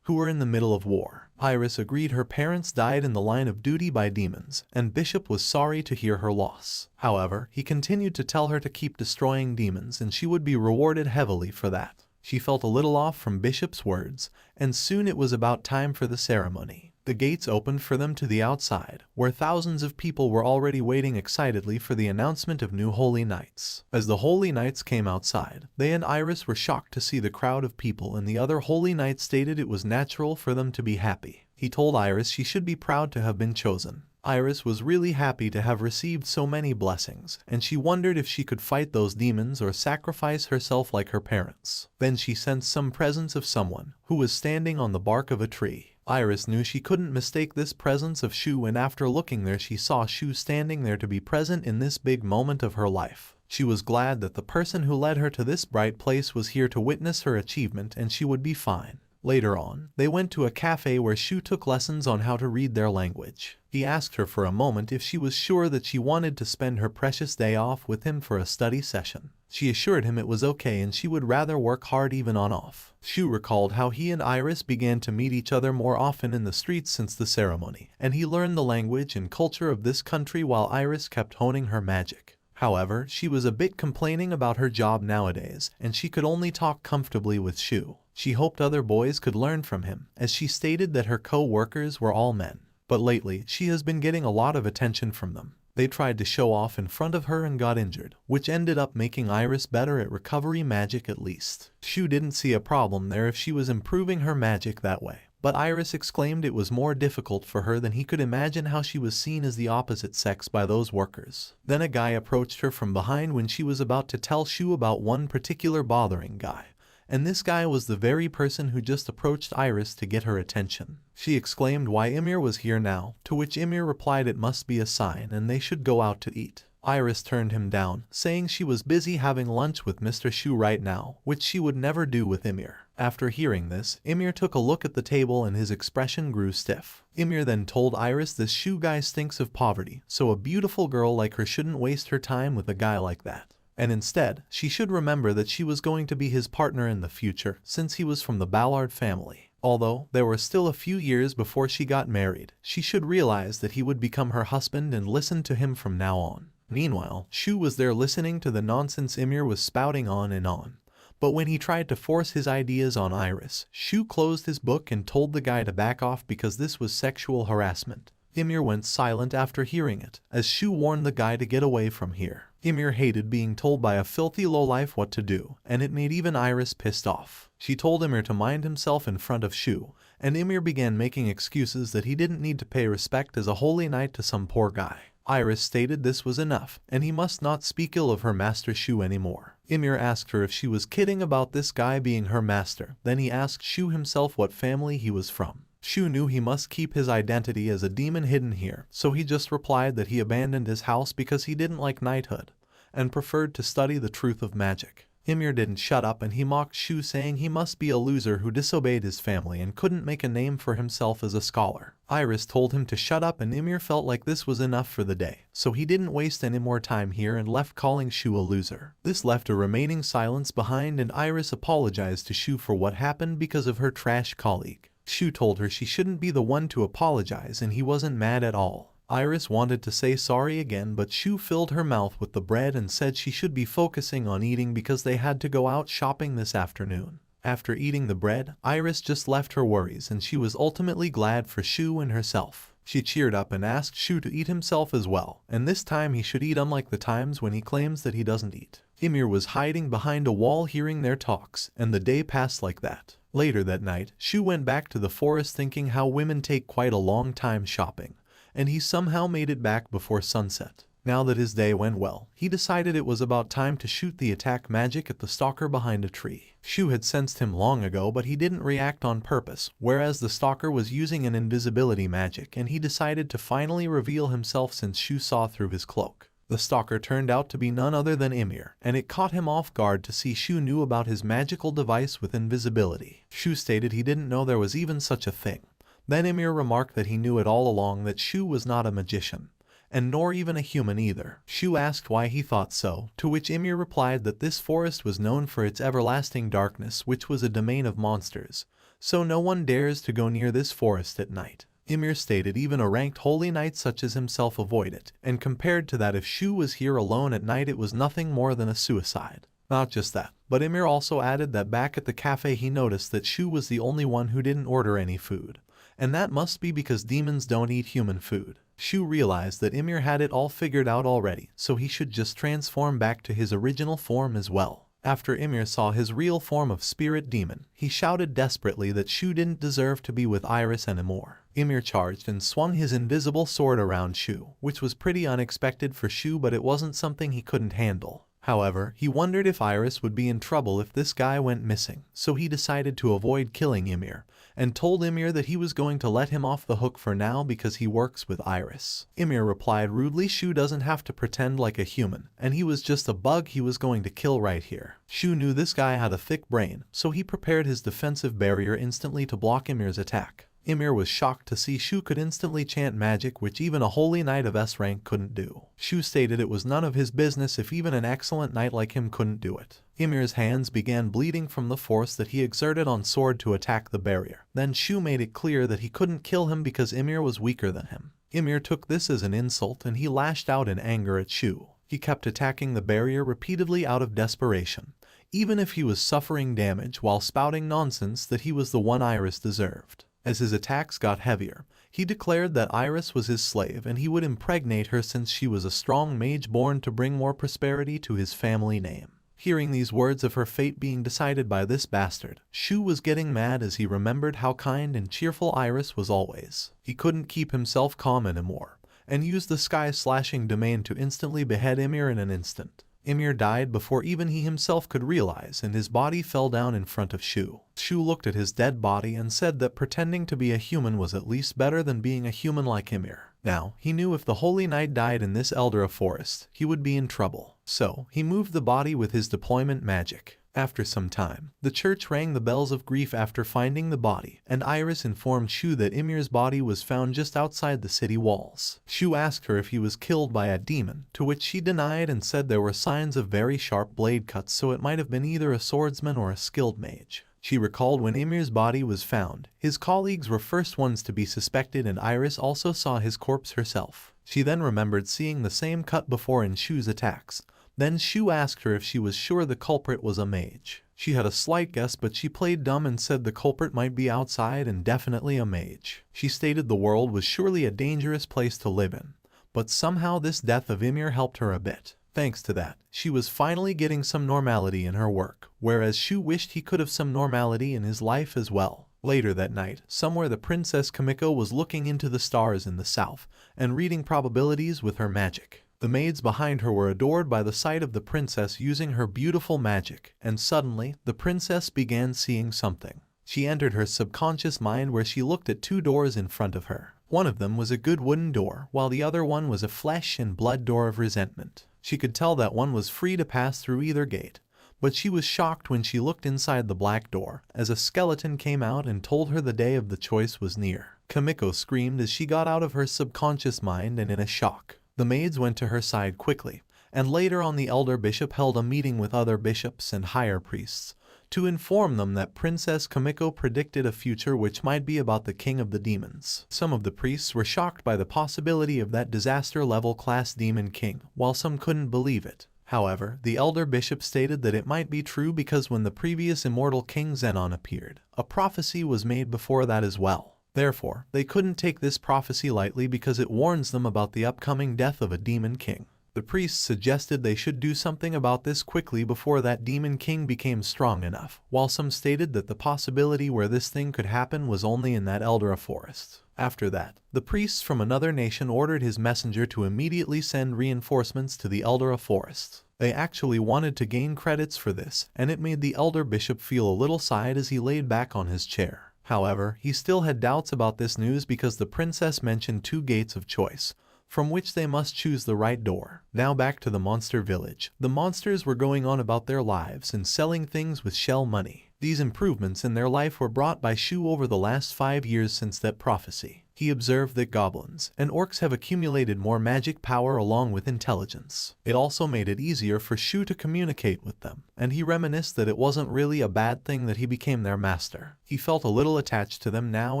who were in the middle of war. Iris agreed her parents died in the line of duty by demons, and Bishop was sorry to hear her loss. However, he continued to tell her to keep destroying demons and she would be rewarded heavily for that. She felt a little off from Bishop's words, and soon it was about time for the ceremony. The gates opened for them to the outside, where thousands of people were already waiting excitedly for the announcement of new holy knights. As the holy knights came outside, they and Iris were shocked to see the crowd of people, and the other holy knight stated it was natural for them to be happy. He told Iris she should be proud to have been chosen. Iris was really happy to have received so many blessings, and she wondered if she could fight those demons or sacrifice herself like her parents. Then she sensed some presence of someone who was standing on the bark of a tree. Iris knew she couldn't mistake this presence of Shu, and after looking there she saw Shu standing there to be present in this big moment of her life. She was glad that the person who led her to this bright place was here to witness her achievement, and she would be fine. Later on, they went to a cafe where Shu took lessons on how to read their language. He asked her for a moment if she was sure that she wanted to spend her precious day off with him for a study session. She assured him it was okay and she would rather work hard even on off. Shu recalled how he and Iris began to meet each other more often in the streets since the ceremony, and he learned the language and culture of this country while Iris kept honing her magic. However, she was a bit complaining about her job nowadays, and she could only talk comfortably with Shu. She hoped other boys could learn from him, as she stated that her co-workers were all men. But lately, she has been getting a lot of attention from them. They tried to show off in front of her and got injured, which ended up making Iris better at recovery magic at least. Shu didn't see a problem there if she was improving her magic that way. But Iris exclaimed it was more difficult for her than he could imagine how she was seen as the opposite sex by those workers. Then a guy approached her from behind when she was about to tell Shu about one particular bothering guy. And this guy was the very person who just approached Iris to get her attention. She exclaimed why Ymir was here now, to which Ymir replied it must be a sign and they should go out to eat. Iris turned him down, saying she was busy having lunch with Mr. Shu right now, which she would never do with Ymir. After hearing this, Ymir took a look at the table and his expression grew stiff. Ymir then told Iris this Shu guy stinks of poverty, so a beautiful girl like her shouldn't waste her time with a guy like that. And instead, she should remember that she was going to be his partner in the future, since he was from the Ballard family. Although there were still a few years before she got married, she should realize that he would become her husband and listen to him from now on. Meanwhile, Shu was there listening to the nonsense Ymir was spouting on and on. But when he tried to force his ideas on Iris, Shu closed his book and told the guy to back off because this was sexual harassment. Ymir went silent after hearing it, as Shu warned the guy to get away from here. Ymir hated being told by a filthy lowlife what to do, and it made even Iris pissed off. She told Ymir to mind himself in front of Shu, and Ymir began making excuses that he didn't need to pay respect as a holy knight to some poor guy. Iris stated this was enough, and he must not speak ill of her master Shu anymore. Ymir asked her if she was kidding about this guy being her master. Then he asked Shu himself what family he was from. Shu knew he must keep his identity as a demon hidden here, so he just replied that he abandoned his house because he didn't like knighthood, and preferred to study the truth of magic. Ymir didn't shut up and he mocked Shu, saying he must be a loser who disobeyed his family and couldn't make a name for himself as a scholar. Iris told him to shut up and Ymir felt like this was enough for the day, so he didn't waste any more time here and left, calling Shu a loser. This left a remaining silence behind, and Iris apologized to Shu for what happened because of her trash colleague. Shu told her she shouldn't be the one to apologize, and he wasn't mad at all. Iris wanted to say sorry again, but Shu filled her mouth with the bread and said she should be focusing on eating because they had to go out shopping this afternoon. After eating the bread, Iris just left her worries, and she was ultimately glad for Shu and herself. She cheered up and asked Shu to eat himself as well, and this time he should eat, unlike the times when he claims that he doesn't eat. Ymir was hiding behind a wall hearing their talks, and the day passed like that. Later that night, Shu went back to the forest thinking how women take quite a long time shopping, and he somehow made it back before sunset. Now that his day went well, he decided it was about time to shoot the attack magic at the stalker behind a tree. Shu had sensed him long ago, but he didn't react on purpose, whereas the stalker was using an invisibility magic, and he decided to finally reveal himself since Shu saw through his cloak. The stalker turned out to be none other than Ymir, and it caught him off guard to see Shu knew about his magical device with invisibility. Shu stated he didn't know there was even such a thing. Then Ymir remarked that he knew it all along, that Shu was not a magician, and nor even a human either. Shu asked why he thought so, to which Ymir replied that this forest was known for its everlasting darkness, which was a domain of monsters, so no one dares to go near this forest at night. Ymir stated even a ranked holy knight such as himself avoid it, and compared to that, if Shu was here alone at night, it was nothing more than a suicide. Not just that, but Ymir also added that back at the cafe he noticed that Shu was the only one who didn't order any food, and that must be because demons don't eat human food. Shu realized that Ymir had it all figured out already, so he should just transform back to his original form as well. After Ymir saw his real form of spirit demon, he shouted desperately that Shu didn't deserve to be with Iris anymore. Ymir charged and swung his invisible sword around Shu, which was pretty unexpected for Shu, but it wasn't something he couldn't handle. However, he wondered if Iris would be in trouble if this guy went missing, so he decided to avoid killing Ymir, and told Ymir that he was going to let him off the hook for now because he works with Iris. Ymir replied rudely Shu doesn't have to pretend like a human, and he was just a bug he was going to kill right here. Shu knew this guy had a thick brain, so he prepared his defensive barrier instantly to block Ymir's attack. Ymir was shocked to see Shu could instantly chant magic, which even a holy knight of S rank couldn't do. Shu stated it was none of his business if even an excellent knight like him couldn't do it. Ymir's hands began bleeding from the force that he exerted on sword to attack the barrier. Then Shu made it clear that he couldn't kill him because Ymir was weaker than him. Ymir took this as an insult and he lashed out in anger at Shu. He kept attacking the barrier repeatedly out of desperation, even if he was suffering damage, while spouting nonsense that he was the one Iris deserved. As his attacks got heavier, he declared that Iris was his slave and he would impregnate her since she was a strong mage born to bring more prosperity to his family name. Hearing these words of her fate being decided by this bastard, Shu was getting mad as he remembered how kind and cheerful Iris was always. He couldn't keep himself calm anymore, and used the sky-slashing domain to instantly behead Ymir in an instant. Ymir died before even he himself could realize, and his body fell down in front of Shu. Shu looked at his dead body and said that pretending to be a human was at least better than being a human like Ymir. Now, he knew if the Holy Knight died in this Eldera forest, he would be in trouble. So, he moved the body with his deployment magic. After some time, the church rang the bells of grief after finding the body, and Iris informed Shu that Ymir's body was found just outside the city walls. Shu asked her if he was killed by a demon, to which she denied and said there were signs of very sharp blade cuts, so it might have been either a swordsman or a skilled mage. She recalled when Ymir's body was found, his colleagues were first ones to be suspected, and Iris also saw his corpse herself. She then remembered seeing the same cut before in Shu's attacks. Then Shu asked her if she was sure the culprit was a mage. She had a slight guess, but she played dumb and said the culprit might be outside and definitely a mage. She stated the world was surely a dangerous place to live in, but somehow this death of Ymir helped her a bit. Thanks to that, she was finally getting some normality in her work, whereas Shu wished he could have some normality in his life as well. Later that night, somewhere the Princess Kamiko was looking into the stars in the south and reading probabilities with her magic. The maids behind her were adored by the sight of the princess using her beautiful magic, and suddenly, the princess began seeing something. She entered her subconscious mind where she looked at two doors in front of her. One of them was a good wooden door, while the other one was a flesh and blood door of resentment. She could tell that one was free to pass through either gate, but she was shocked when she looked inside the black door, as a skeleton came out and told her the day of the choice was near. Kamiko screamed as she got out of her subconscious mind, and in a shock, the maids went to her side quickly, and later on the elder bishop held a meeting with other bishops and higher priests to inform them that Princess Kamiko predicted a future which might be about the king of the demons. Some of the priests were shocked by the possibility of that disaster-level class demon king, while some couldn't believe it. However, the elder bishop stated that it might be true because when the previous immortal king Zenon appeared, a prophecy was made before that as well. Therefore, they couldn't take this prophecy lightly because it warns them about the upcoming death of a demon king. The priests suggested they should do something about this quickly before that demon king became strong enough, while some stated that the possibility where this thing could happen was only in that Eldera forest. After that, the priests from another nation ordered his messenger to immediately send reinforcements to the Eldera forest. They actually wanted to gain credits for this, and it made the elder bishop feel a little sighed as he laid back on his chair. However, he still had doubts about this news because the princess mentioned two gates of choice, from which they must choose the right door. Now back to the monster village. The monsters were going on about their lives and selling things with shell money. These improvements in their life were brought by Shu over the last 5 years since that prophecy. He observed that goblins and orcs have accumulated more magic power along with intelligence. It also made it easier for Shu to communicate with them, and he reminisced that it wasn't really a bad thing that he became their master. He felt a little attached to them now,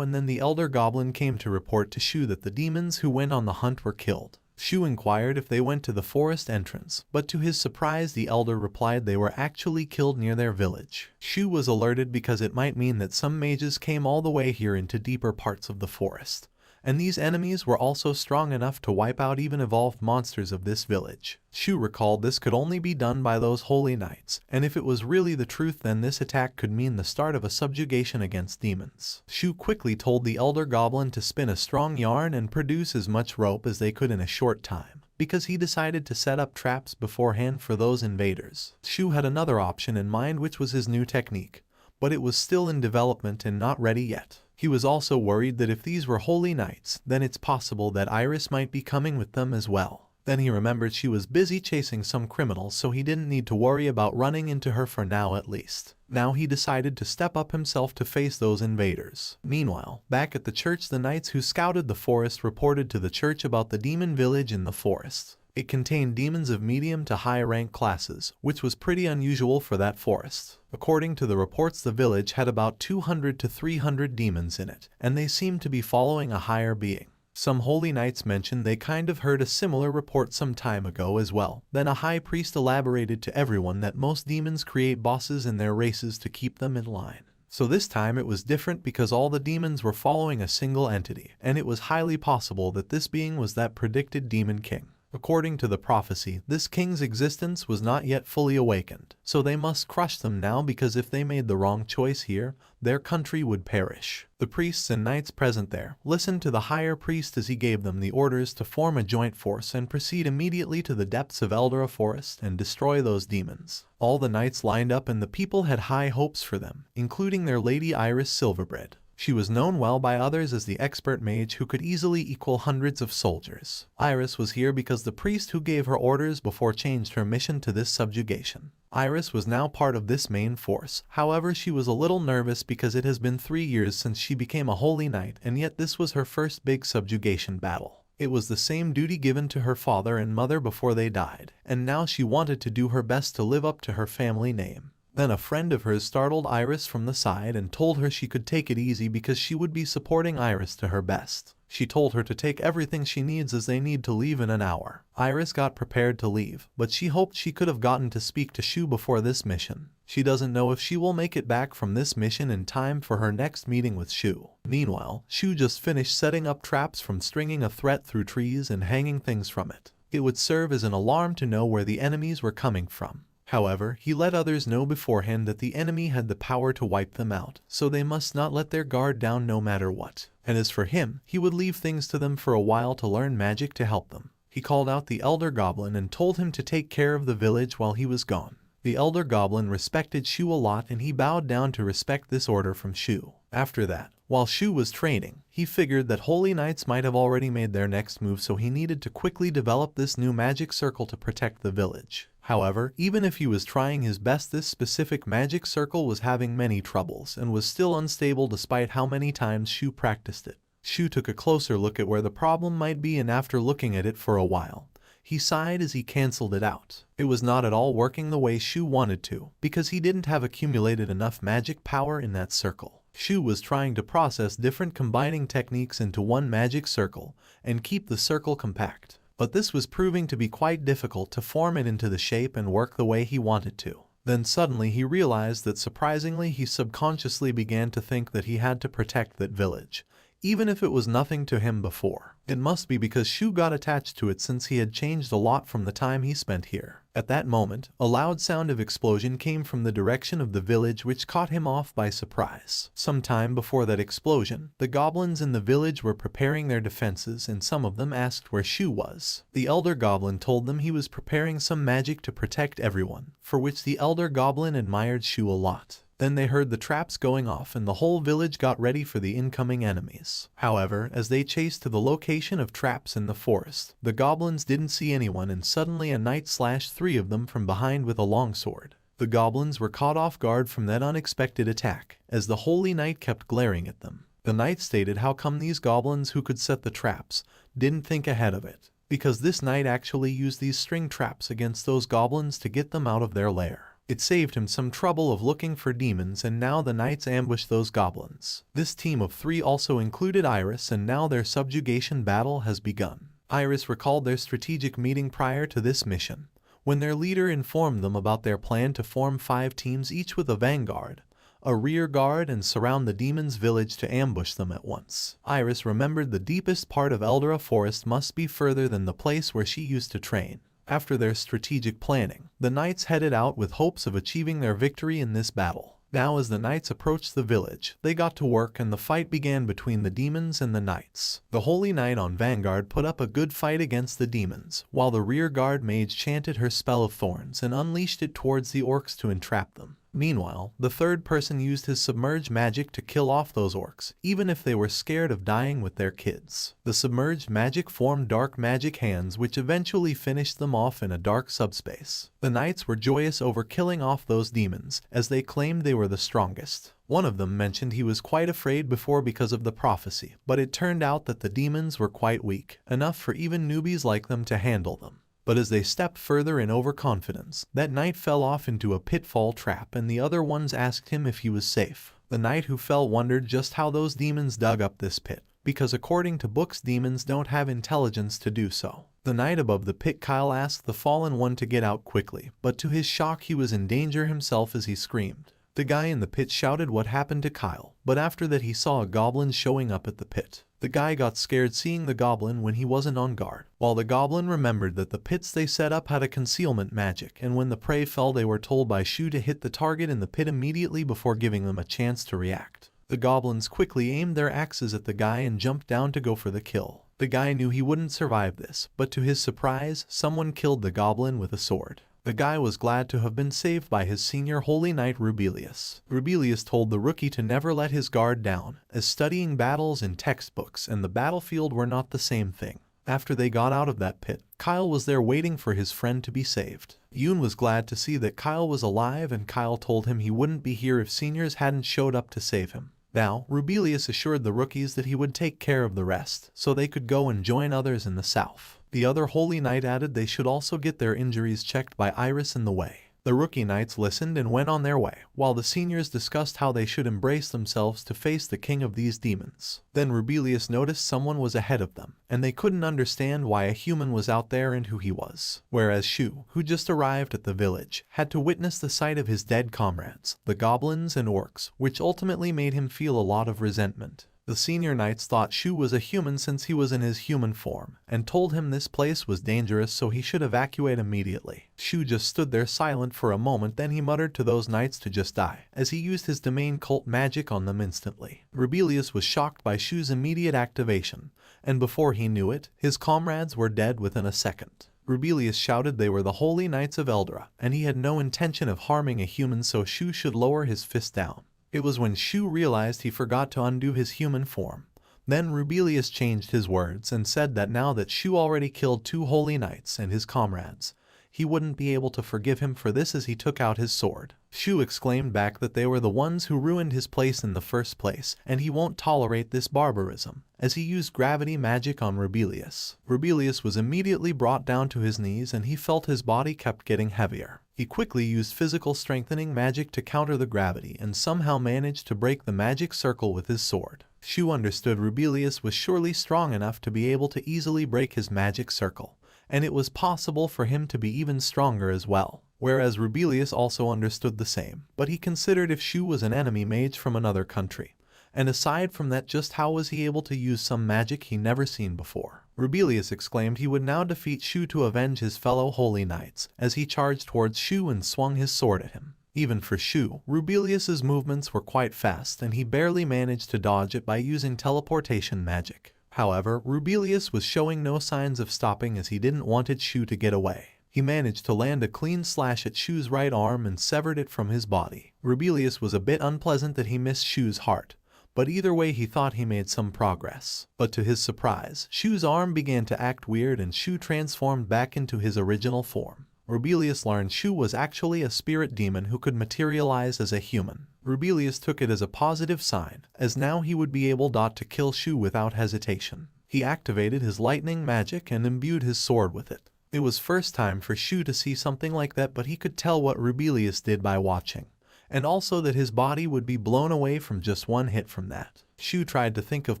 and then the elder goblin came to report to Shu that the demons who went on the hunt were killed. Shu inquired if they went to the forest entrance, but to his surprise the elder replied they were actually killed near their village. Shu was alerted because it might mean that some mages came all the way here into deeper parts of the forest, and these enemies were also strong enough to wipe out even evolved monsters of this village. Shu recalled this could only be done by those holy knights, and if it was really the truth then this attack could mean the start of a subjugation against demons. Shu quickly told the elder goblin to spin a strong yarn and produce as much rope as they could in a short time, because he decided to set up traps beforehand for those invaders. Shu had another option in mind, which was his new technique, but it was still in development and not ready yet. He was also worried that if these were holy knights, then it's possible that Iris might be coming with them as well. Then he remembered she was busy chasing some criminals, so he didn't need to worry about running into her for now at least. Now he decided to step up himself to face those invaders. Meanwhile, back at the church, the knights who scouted the forest reported to the church about the demon village in the forest. It contained demons of medium to high rank classes, which was pretty unusual for that forest. According to the reports, the village had about 200 to 300 demons in it, and they seemed to be following a higher being. Some holy knights mentioned they kind of heard a similar report some time ago as well. Then a high priest elaborated to everyone that most demons create bosses in their races to keep them in line. So this time it was different because all the demons were following a single entity, and it was highly possible that this being was that predicted demon king. According to the prophecy, this king's existence was not yet fully awakened, so they must crush them now because if they made the wrong choice here, their country would perish. The priests and knights present there listened to the higher priest as he gave them the orders to form a joint force and proceed immediately to the depths of Eldera Forest and destroy those demons. All the knights lined up and the people had high hopes for them, including their lady Iris Silverbread. She was known well by others as the expert mage who could easily equal hundreds of soldiers. Iris was here because the priest who gave her orders before changed her mission to this subjugation. Iris was now part of this main force. However, she was a little nervous because it has been 3 years since she became a holy knight, and yet this was her first big subjugation battle. It was the same duty given to her father and mother before they died, and now she wanted to do her best to live up to her family name. Then a friend of hers startled Iris from the side and told her she could take it easy because she would be supporting Iris to her best. She told her to take everything she needs as they need to leave in an hour. Iris got prepared to leave, but she hoped she could have gotten to speak to Shu before this mission. She doesn't know if she will make it back from this mission in time for her next meeting with Shu. Meanwhile, Shu just finished setting up traps from stringing a threat through trees and hanging things from it. It would serve as an alarm to know where the enemies were coming from. However, he let others know beforehand that the enemy had the power to wipe them out, so they must not let their guard down no matter what. And as for him, he would leave things to them for a while to learn magic to help them. He called out the Elder Goblin and told him to take care of the village while he was gone. The Elder Goblin respected Shu a lot and he bowed down to respect this order from Shu. After that, while Shu was training, he figured that Holy Knights might have already made their next move, so he needed to quickly develop this new magic circle to protect the village. However, even if he was trying his best, this specific magic circle was having many troubles and was still unstable despite how many times Shu practiced it. Shu took a closer look at where the problem might be, and after looking at it for a while, he sighed as he cancelled it out. It was not at all working the way Shu wanted to, because he didn't have accumulated enough magic power in that circle. Shu was trying to process different combining techniques into one magic circle and keep the circle compact. But this was proving to be quite difficult to form it into the shape and work the way he wanted to. Then suddenly he realized that surprisingly he subconsciously began to think that he had to protect that village, even if it was nothing to him before. It must be because Shu got attached to it since he had changed a lot from the time he spent here. At that moment, a loud sound of explosion came from the direction of the village, which caught him off by surprise. Some time before that explosion, the goblins in the village were preparing their defenses and some of them asked where Shu was. The Elder Goblin told them he was preparing some magic to protect everyone, for which the Elder Goblin admired Shu a lot. Then they heard the traps going off and the whole village got ready for the incoming enemies. However, as they chased to the location of traps in the forest, the goblins didn't see anyone and suddenly a knight slashed 3 of them from behind with a longsword. The goblins were caught off guard from that unexpected attack, as the Holy Knight kept glaring at them. The knight stated how come these goblins who could set the traps didn't think ahead of it, because this knight actually used these string traps against those goblins to get them out of their lair. It saved him some trouble of looking for demons, and now the knights ambushed those goblins. This team of 3 also included Iris, and now their subjugation battle has begun. Iris recalled their strategic meeting prior to this mission, when their leader informed them about their plan to form 5 teams, each with a vanguard, a rear guard, and surround the demons' village to ambush them at once. Iris remembered the deepest part of Eldera Forest must be further than the place where she used to train. After their strategic planning, the knights headed out with hopes of achieving their victory in this battle. Now as the knights approached the village, they got to work and the fight began between the demons and the knights. The Holy Knight on Vanguard put up a good fight against the demons, while the rear guard mage chanted her spell of thorns and unleashed it towards the orcs to entrap them. Meanwhile, the third person used his submerged magic to kill off those orcs, even if they were scared of dying with their kids. The submerged magic formed dark magic hands, which eventually finished them off in a dark subspace. The knights were joyous over killing off those demons, as they claimed they were the strongest. One of them mentioned he was quite afraid before because of the prophecy, but it turned out that the demons were quite weak, enough for even newbies like them to handle them. But as they stepped further in overconfidence, that knight fell off into a pitfall trap and the other ones asked him if he was safe. The knight who fell wondered just how those demons dug up this pit, because according to books demons don't have intelligence to do so. The knight above the pit Kyle asked the fallen one to get out quickly, but to his shock he was in danger himself as he screamed. The guy in the pit shouted what happened to Kyle, but after that he saw a goblin showing up at the pit. The guy got scared seeing the goblin when he wasn't on guard, while the goblin remembered that the pits they set up had a concealment magic, and when the prey fell they were told by Shu to hit the target in the pit immediately before giving them a chance to react. The goblins quickly aimed their axes at the guy and jumped down to go for the kill. The guy knew he wouldn't survive this, but to his surprise, someone killed the goblin with a sword. The guy was glad to have been saved by his senior Holy Knight Rubelius. Rubelius told the rookie to never let his guard down, as studying battles in textbooks and the battlefield were not the same thing. After they got out of that pit, Kyle was there waiting for his friend to be saved. Yoon was glad to see that Kyle was alive, and Kyle told him he wouldn't be here if seniors hadn't showed up to save him. Now, Rubelius assured the rookies that he would take care of the rest, so they could go and join others in the south. The other Holy Knight added they should also get their injuries checked by Iris in the way. The rookie knights listened and went on their way, while the seniors discussed how they should embrace themselves to face the king of these demons. Then Rubelius noticed someone was ahead of them, and they couldn't understand why a human was out there and who he was. Whereas Shu, who just arrived at the village, had to witness the sight of his dead comrades, the goblins and orcs, which ultimately made him feel a lot of resentment. The senior knights thought Shu was a human since he was in his human form, and told him this place was dangerous so he should evacuate immediately. Shu just stood there silent for a moment, then he muttered to those knights to just die, as he used his domain cult magic on them instantly. Rubelius was shocked by Shu's immediate activation, and before he knew it, his comrades were dead within a second. Rubelius shouted they were the holy knights of Eldra, and he had no intention of harming a human, so Shu should lower his fist down. It was when Shu realized he forgot to undo his human form. Then Rubelius changed his words and said that now that Shu already killed 2 holy knights and his comrades, he wouldn't be able to forgive him for this, as he took out his sword. Shu exclaimed back that they were the ones who ruined his place in the first place, and he won't tolerate this barbarism, as he used gravity magic on Rubelius. Rubelius was immediately brought down to his knees, and he felt his body kept getting heavier. He quickly used physical strengthening magic to counter the gravity and somehow managed to break the magic circle with his sword. Shu understood Rubelius was surely strong enough to be able to easily break his magic circle, and it was possible for him to be even stronger as well. Whereas Rubelius also understood the same, but he considered if Shu was an enemy mage from another country. And aside from that, just how was he able to use some magic he never seen before? Rubelius exclaimed he would now defeat Shu to avenge his fellow holy knights, as he charged towards Shu and swung his sword at him. Even for Shu, Rubelius's movements were quite fast, and he barely managed to dodge it by using teleportation magic. However, Rubelius was showing no signs of stopping, as he didn't want Shu to get away. He managed to land a clean slash at Shu's right arm and severed it from his body. Rubelius was a bit unpleasant that he missed Shu's heart, but either way he thought he made some progress. But to his surprise, Shu's arm began to act weird and Shu transformed back into his original form. Rubelius learned Shu was actually a spirit demon who could materialize as a human. Rubelius took it as a positive sign, as now he would be able to kill Shu without hesitation. He activated his lightning magic and imbued his sword with it. It was first time for Shu to see something like that, but he could tell what Rubelius did by watching, and also that his body would be blown away from just one hit from that. Shu tried to think of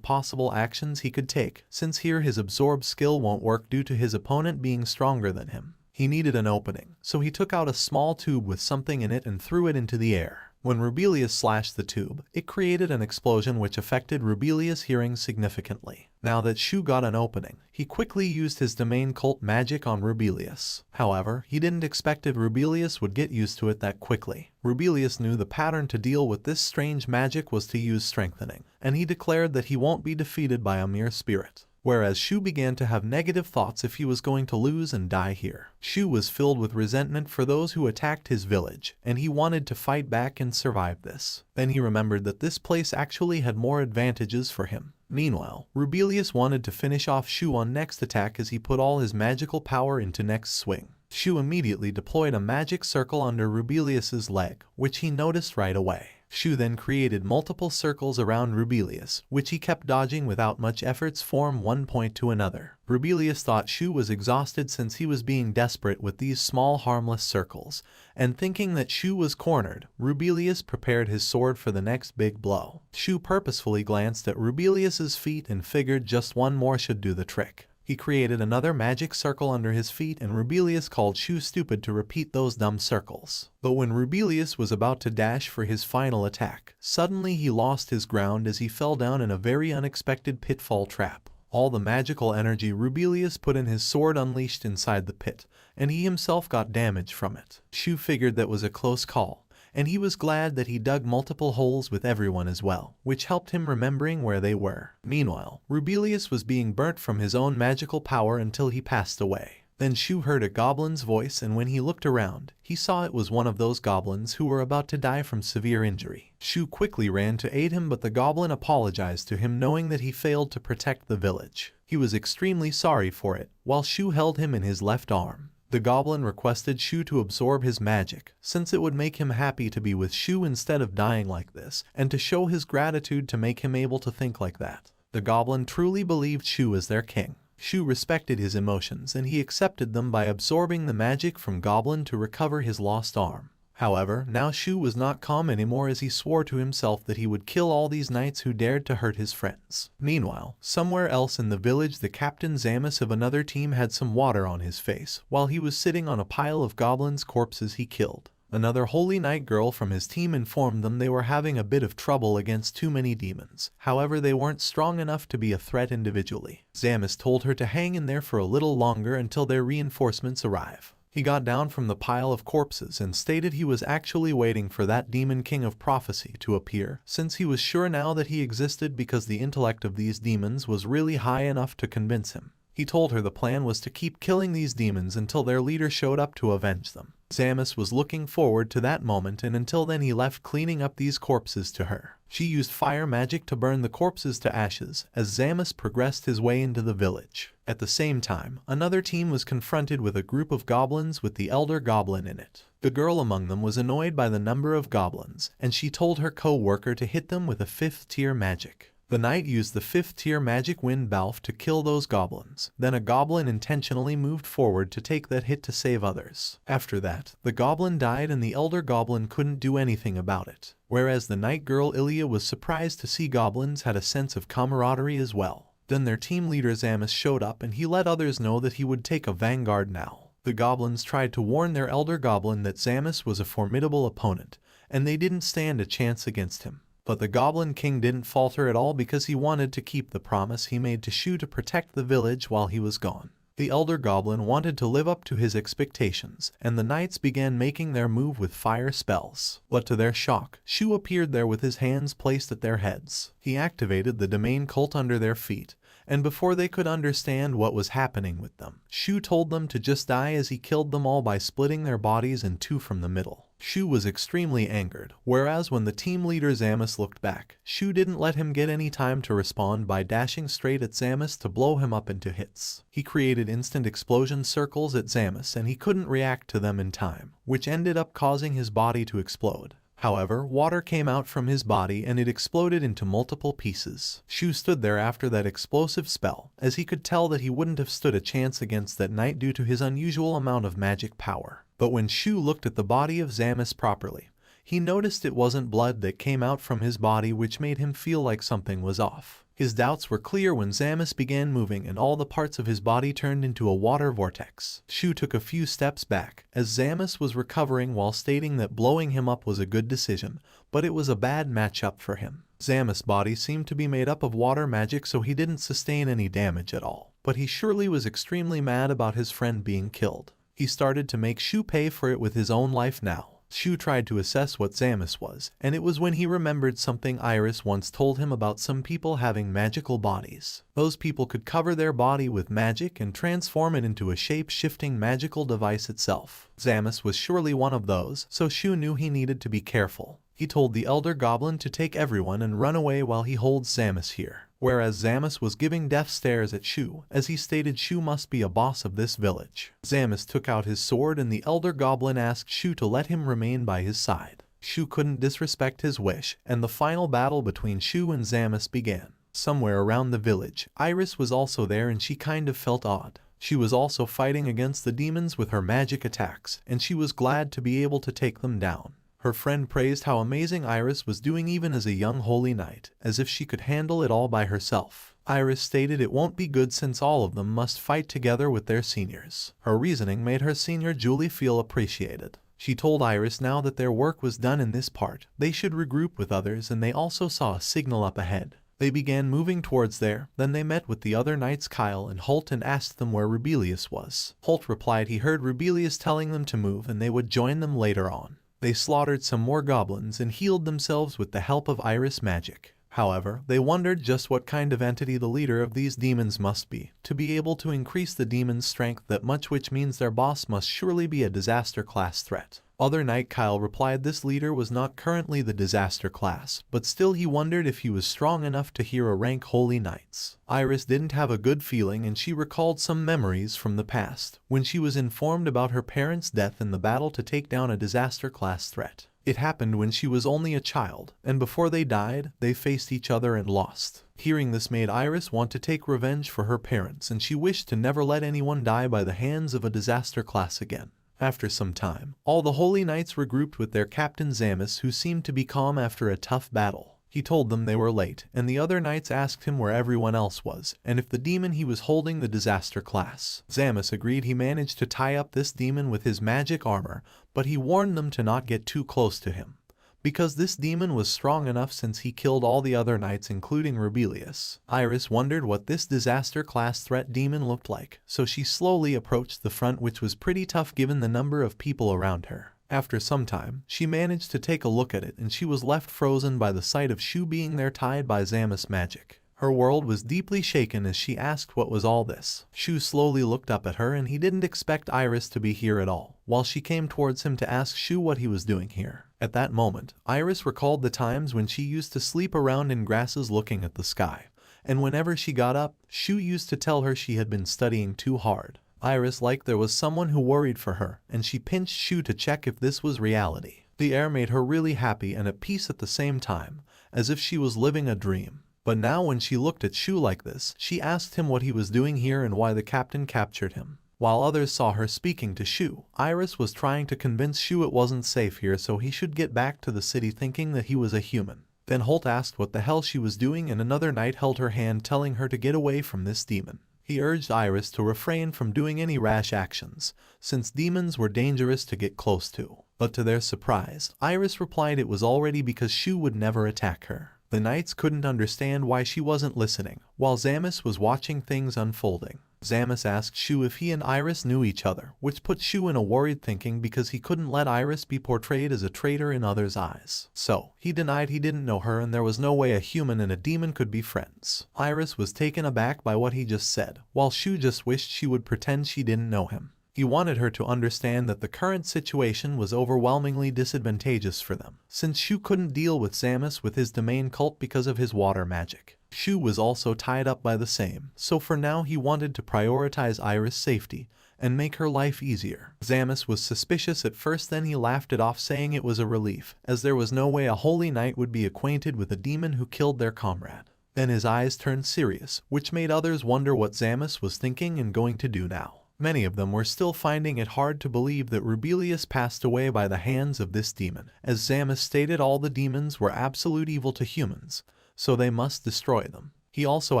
possible actions he could take, since here his absorb skill won't work due to his opponent being stronger than him. He needed an opening, so he took out a small tube with something in it and threw it into the air. When Rubelius slashed the tube, it created an explosion which affected Rubelius' hearing significantly. Now that Shu got an opening, he quickly used his domain cult magic on Rubelius. However, he didn't expect Rubelius would get used to it that quickly. Rubelius knew the pattern to deal with this strange magic was to use strengthening, and he declared that he won't be defeated by a mere spirit. Whereas Shu began to have negative thoughts if he was going to lose and die here. Shu was filled with resentment for those who attacked his village, and he wanted to fight back and survive this. Then he remembered that this place actually had more advantages for him. Meanwhile, Rubelius wanted to finish off Shu on next attack as he put all his magical power into next swing. Shu immediately deployed a magic circle under Rubelius's leg, which he noticed right away. Shu then created multiple circles around Rubelius, which he kept dodging without much efforts from one point to another. Rubelius thought Shu was exhausted since he was being desperate with these small harmless circles, and thinking that Shu was cornered, Rubelius prepared his sword for the next big blow. Shu purposefully glanced at Rubelius's feet and figured just one more should do the trick. He created another magic circle under his feet, and Rubelius called Shu stupid to repeat those dumb circles. But when Rubelius was about to dash for his final attack, suddenly he lost his ground as he fell down in a very unexpected pitfall trap. All the magical energy Rubelius put in his sword unleashed inside the pit, and he himself got damage from it. Shu figured that was a close call, and he was glad that he dug multiple holes with everyone as well, which helped him remembering where they were. Meanwhile, Rubelius was being burnt from his own magical power until he passed away. Then Shu heard a goblin's voice, and when he looked around, he saw it was one of those goblins who were about to die from severe injury. Shu quickly ran to aid him, but the goblin apologized to him, knowing that he failed to protect the village. He was extremely sorry for it, while Shu held him in his left arm. The goblin requested Shu to absorb his magic, since it would make him happy to be with Shu instead of dying like this, and to show his gratitude to make him able to think like that. The goblin truly believed Shu as their king. Shu respected his emotions and he accepted them by absorbing the magic from Goblin to recover his lost arm. However, now Shu was not calm anymore as he swore to himself that he would kill all these knights who dared to hurt his friends. Meanwhile, somewhere else in the village, the Captain Zamus of another team had some water on his face while he was sitting on a pile of goblins' corpses he killed. Another Holy Knight girl from his team informed them they were having a bit of trouble against too many demons. However, they weren't strong enough to be a threat individually. Zamus told her to hang in there for a little longer until their reinforcements arrive. He got down from the pile of corpses and stated he was actually waiting for that demon king of prophecy to appear, since he was sure now that he existed because the intellect of these demons was really high enough to convince him. He told her the plan was to keep killing these demons until their leader showed up to avenge them. Zamus was looking forward to that moment, and until then he left cleaning up these corpses to her. She used fire magic to burn the corpses to ashes as Zamus progressed his way into the village. At the same time, another team was confronted with a group of goblins with the elder goblin in it. The girl among them was annoyed by the number of goblins, and she told her co-worker to hit them with a 5th-tier magic. The knight used the 5th-tier magic wind balf to kill those goblins. Then a goblin intentionally moved forward to take that hit to save others. After that, the goblin died and the elder goblin couldn't do anything about it. Whereas the knight girl Ilya was surprised to see goblins had a sense of camaraderie as well. Then their team leader Zamus showed up and he let others know that he would take a vanguard now. The goblins tried to warn their elder goblin that Zamus was a formidable opponent, and they didn't stand a chance against him. But the Goblin King didn't falter at all because he wanted to keep the promise he made to Shu to protect the village while he was gone. The Elder Goblin wanted to live up to his expectations, and the knights began making their move with fire spells. But to their shock, Shu appeared there with his hands placed at their heads. He activated the domain cult under their feet, and before they could understand what was happening with them, Shu told them to just die as he killed them all by splitting their bodies in two from the middle. Shu was extremely angered, whereas when the team leader Zamus looked back, Shu didn't let him get any time to respond by dashing straight at Zamus to blow him up into hits. He created instant explosion circles at Zamus and he couldn't react to them in time, which ended up causing his body to explode. However, water came out from his body and it exploded into multiple pieces. Shu stood there after that explosive spell, as he could tell that he wouldn't have stood a chance against that knight due to his unusual amount of magic power. But when Shu looked at the body of Zamus properly, he noticed it wasn't blood that came out from his body, which made him feel like something was off. His doubts were clear when Zamus began moving and all the parts of his body turned into a water vortex. Shu took a few steps back, as Zamus was recovering while stating that blowing him up was a good decision, but it was a bad matchup for him. Zamus' body seemed to be made up of water magic, so he didn't sustain any damage at all. But he surely was extremely mad about his friend being killed. He started to make Shu pay for it with his own life now. Shu tried to assess what Zamus was, and it was when he remembered something Iris once told him about some people having magical bodies. Those people could cover their body with magic and transform it into a shape-shifting magical device itself. Zamus was surely one of those, so Shu knew he needed to be careful. He told the Elder Goblin to take everyone and run away while he holds Zamus here. Whereas Zamus was giving death stares at Shu, as he stated Shu must be a boss of this village. Zamus took out his sword and the Elder Goblin asked Shu to let him remain by his side. Shu couldn't disrespect his wish, and the final battle between Shu and Zamus began. Somewhere around the village, Iris was also there and she kind of felt odd. She was also fighting against the demons with her magic attacks, and she was glad to be able to take them down. Her friend praised how amazing Iris was doing even as a young holy knight, as if she could handle it all by herself. Iris stated it won't be good since all of them must fight together with their seniors. Her reasoning made her senior Julie feel appreciated. She told Iris now that their work was done in this part, they should regroup with others, and they also saw a signal up ahead. They began moving towards there, then they met with the other knights Kyle and Holt and asked them where Rubelius was. Holt replied he heard Rubelius telling them to move and they would join them later on. They slaughtered some more goblins and healed themselves with the help of Iris magic. However, they wondered just what kind of entity the leader of these demons must be, to be able to increase the demon's strength that much, which means their boss must surely be a disaster class threat. Other Knight Kyle replied this leader was not currently the disaster class, but still he wondered if he was strong enough to hero rank holy knights. Iris didn't have a good feeling and she recalled some memories from the past, when she was informed about her parents' death in the battle to take down a disaster class threat. It happened when she was only a child, and before they died, they faced each other and lost. Hearing this made Iris want to take revenge for her parents, and she wished to never let anyone die by the hands of a disaster class again. After some time, all the Holy Knights regrouped with their captain Zamis, who seemed to be calm after a tough battle. He told them they were late, and the other knights asked him where everyone else was, and if the demon he was holding the disaster class. Zamis agreed. He managed to tie up this demon with his magic armor, but he warned them to not get too close to him, because this demon was strong enough since he killed all the other knights including Rubelius. Iris wondered what this disaster class threat demon looked like, so she slowly approached the front, which was pretty tough given the number of people around her. After some time, she managed to take a look at it, and she was left frozen by the sight of Shu being there tied by Zamis' magic. Her world was deeply shaken as she asked what was all this. Shu slowly looked up at her, and he didn't expect Iris to be here at all, while she came towards him to ask Shu what he was doing here. At that moment, Iris recalled the times when she used to sleep around in grasses looking at the sky, and whenever she got up, Shu used to tell her she had been studying too hard. Iris liked there was someone who worried for her, and she pinched Shu to check if this was reality. The air made her really happy and at peace at the same time, as if she was living a dream. But now when she looked at Shu like this, she asked him what he was doing here and why the captain captured him. While others saw her speaking to Shu, Iris was trying to convince Shu it wasn't safe here, so he should get back to the city, thinking that he was a human. Then Holt asked what the hell she was doing, and another knight held her hand, telling her to get away from this demon. He urged Iris to refrain from doing any rash actions, since demons were dangerous to get close to. But to their surprise, Iris replied it was already because Shu would never attack her. The knights couldn't understand why she wasn't listening, while Zamis was watching things unfolding. Zamis asked Shu if he and Iris knew each other, which put Shu in a worried thinking because he couldn't let Iris be portrayed as a traitor in others' eyes. So, he denied he didn't know her, and there was no way a human and a demon could be friends. Iris was taken aback by what he just said, while Shu just wished she would pretend she didn't know him. He wanted her to understand that the current situation was overwhelmingly disadvantageous for them, since Shu couldn't deal with Zamis with his domain cult because of his water magic. Shu was also tied up by the same, so for now he wanted to prioritize Iris' safety and make her life easier. Zamis was suspicious at first, then he laughed it off, saying it was a relief, as there was no way a holy knight would be acquainted with a demon who killed their comrade. Then his eyes turned serious, which made others wonder what Zamis was thinking and going to do now. Many of them were still finding it hard to believe that Rubelius passed away by the hands of this demon. As Zamis stated, all the demons were absolute evil to humans, so they must destroy them. He also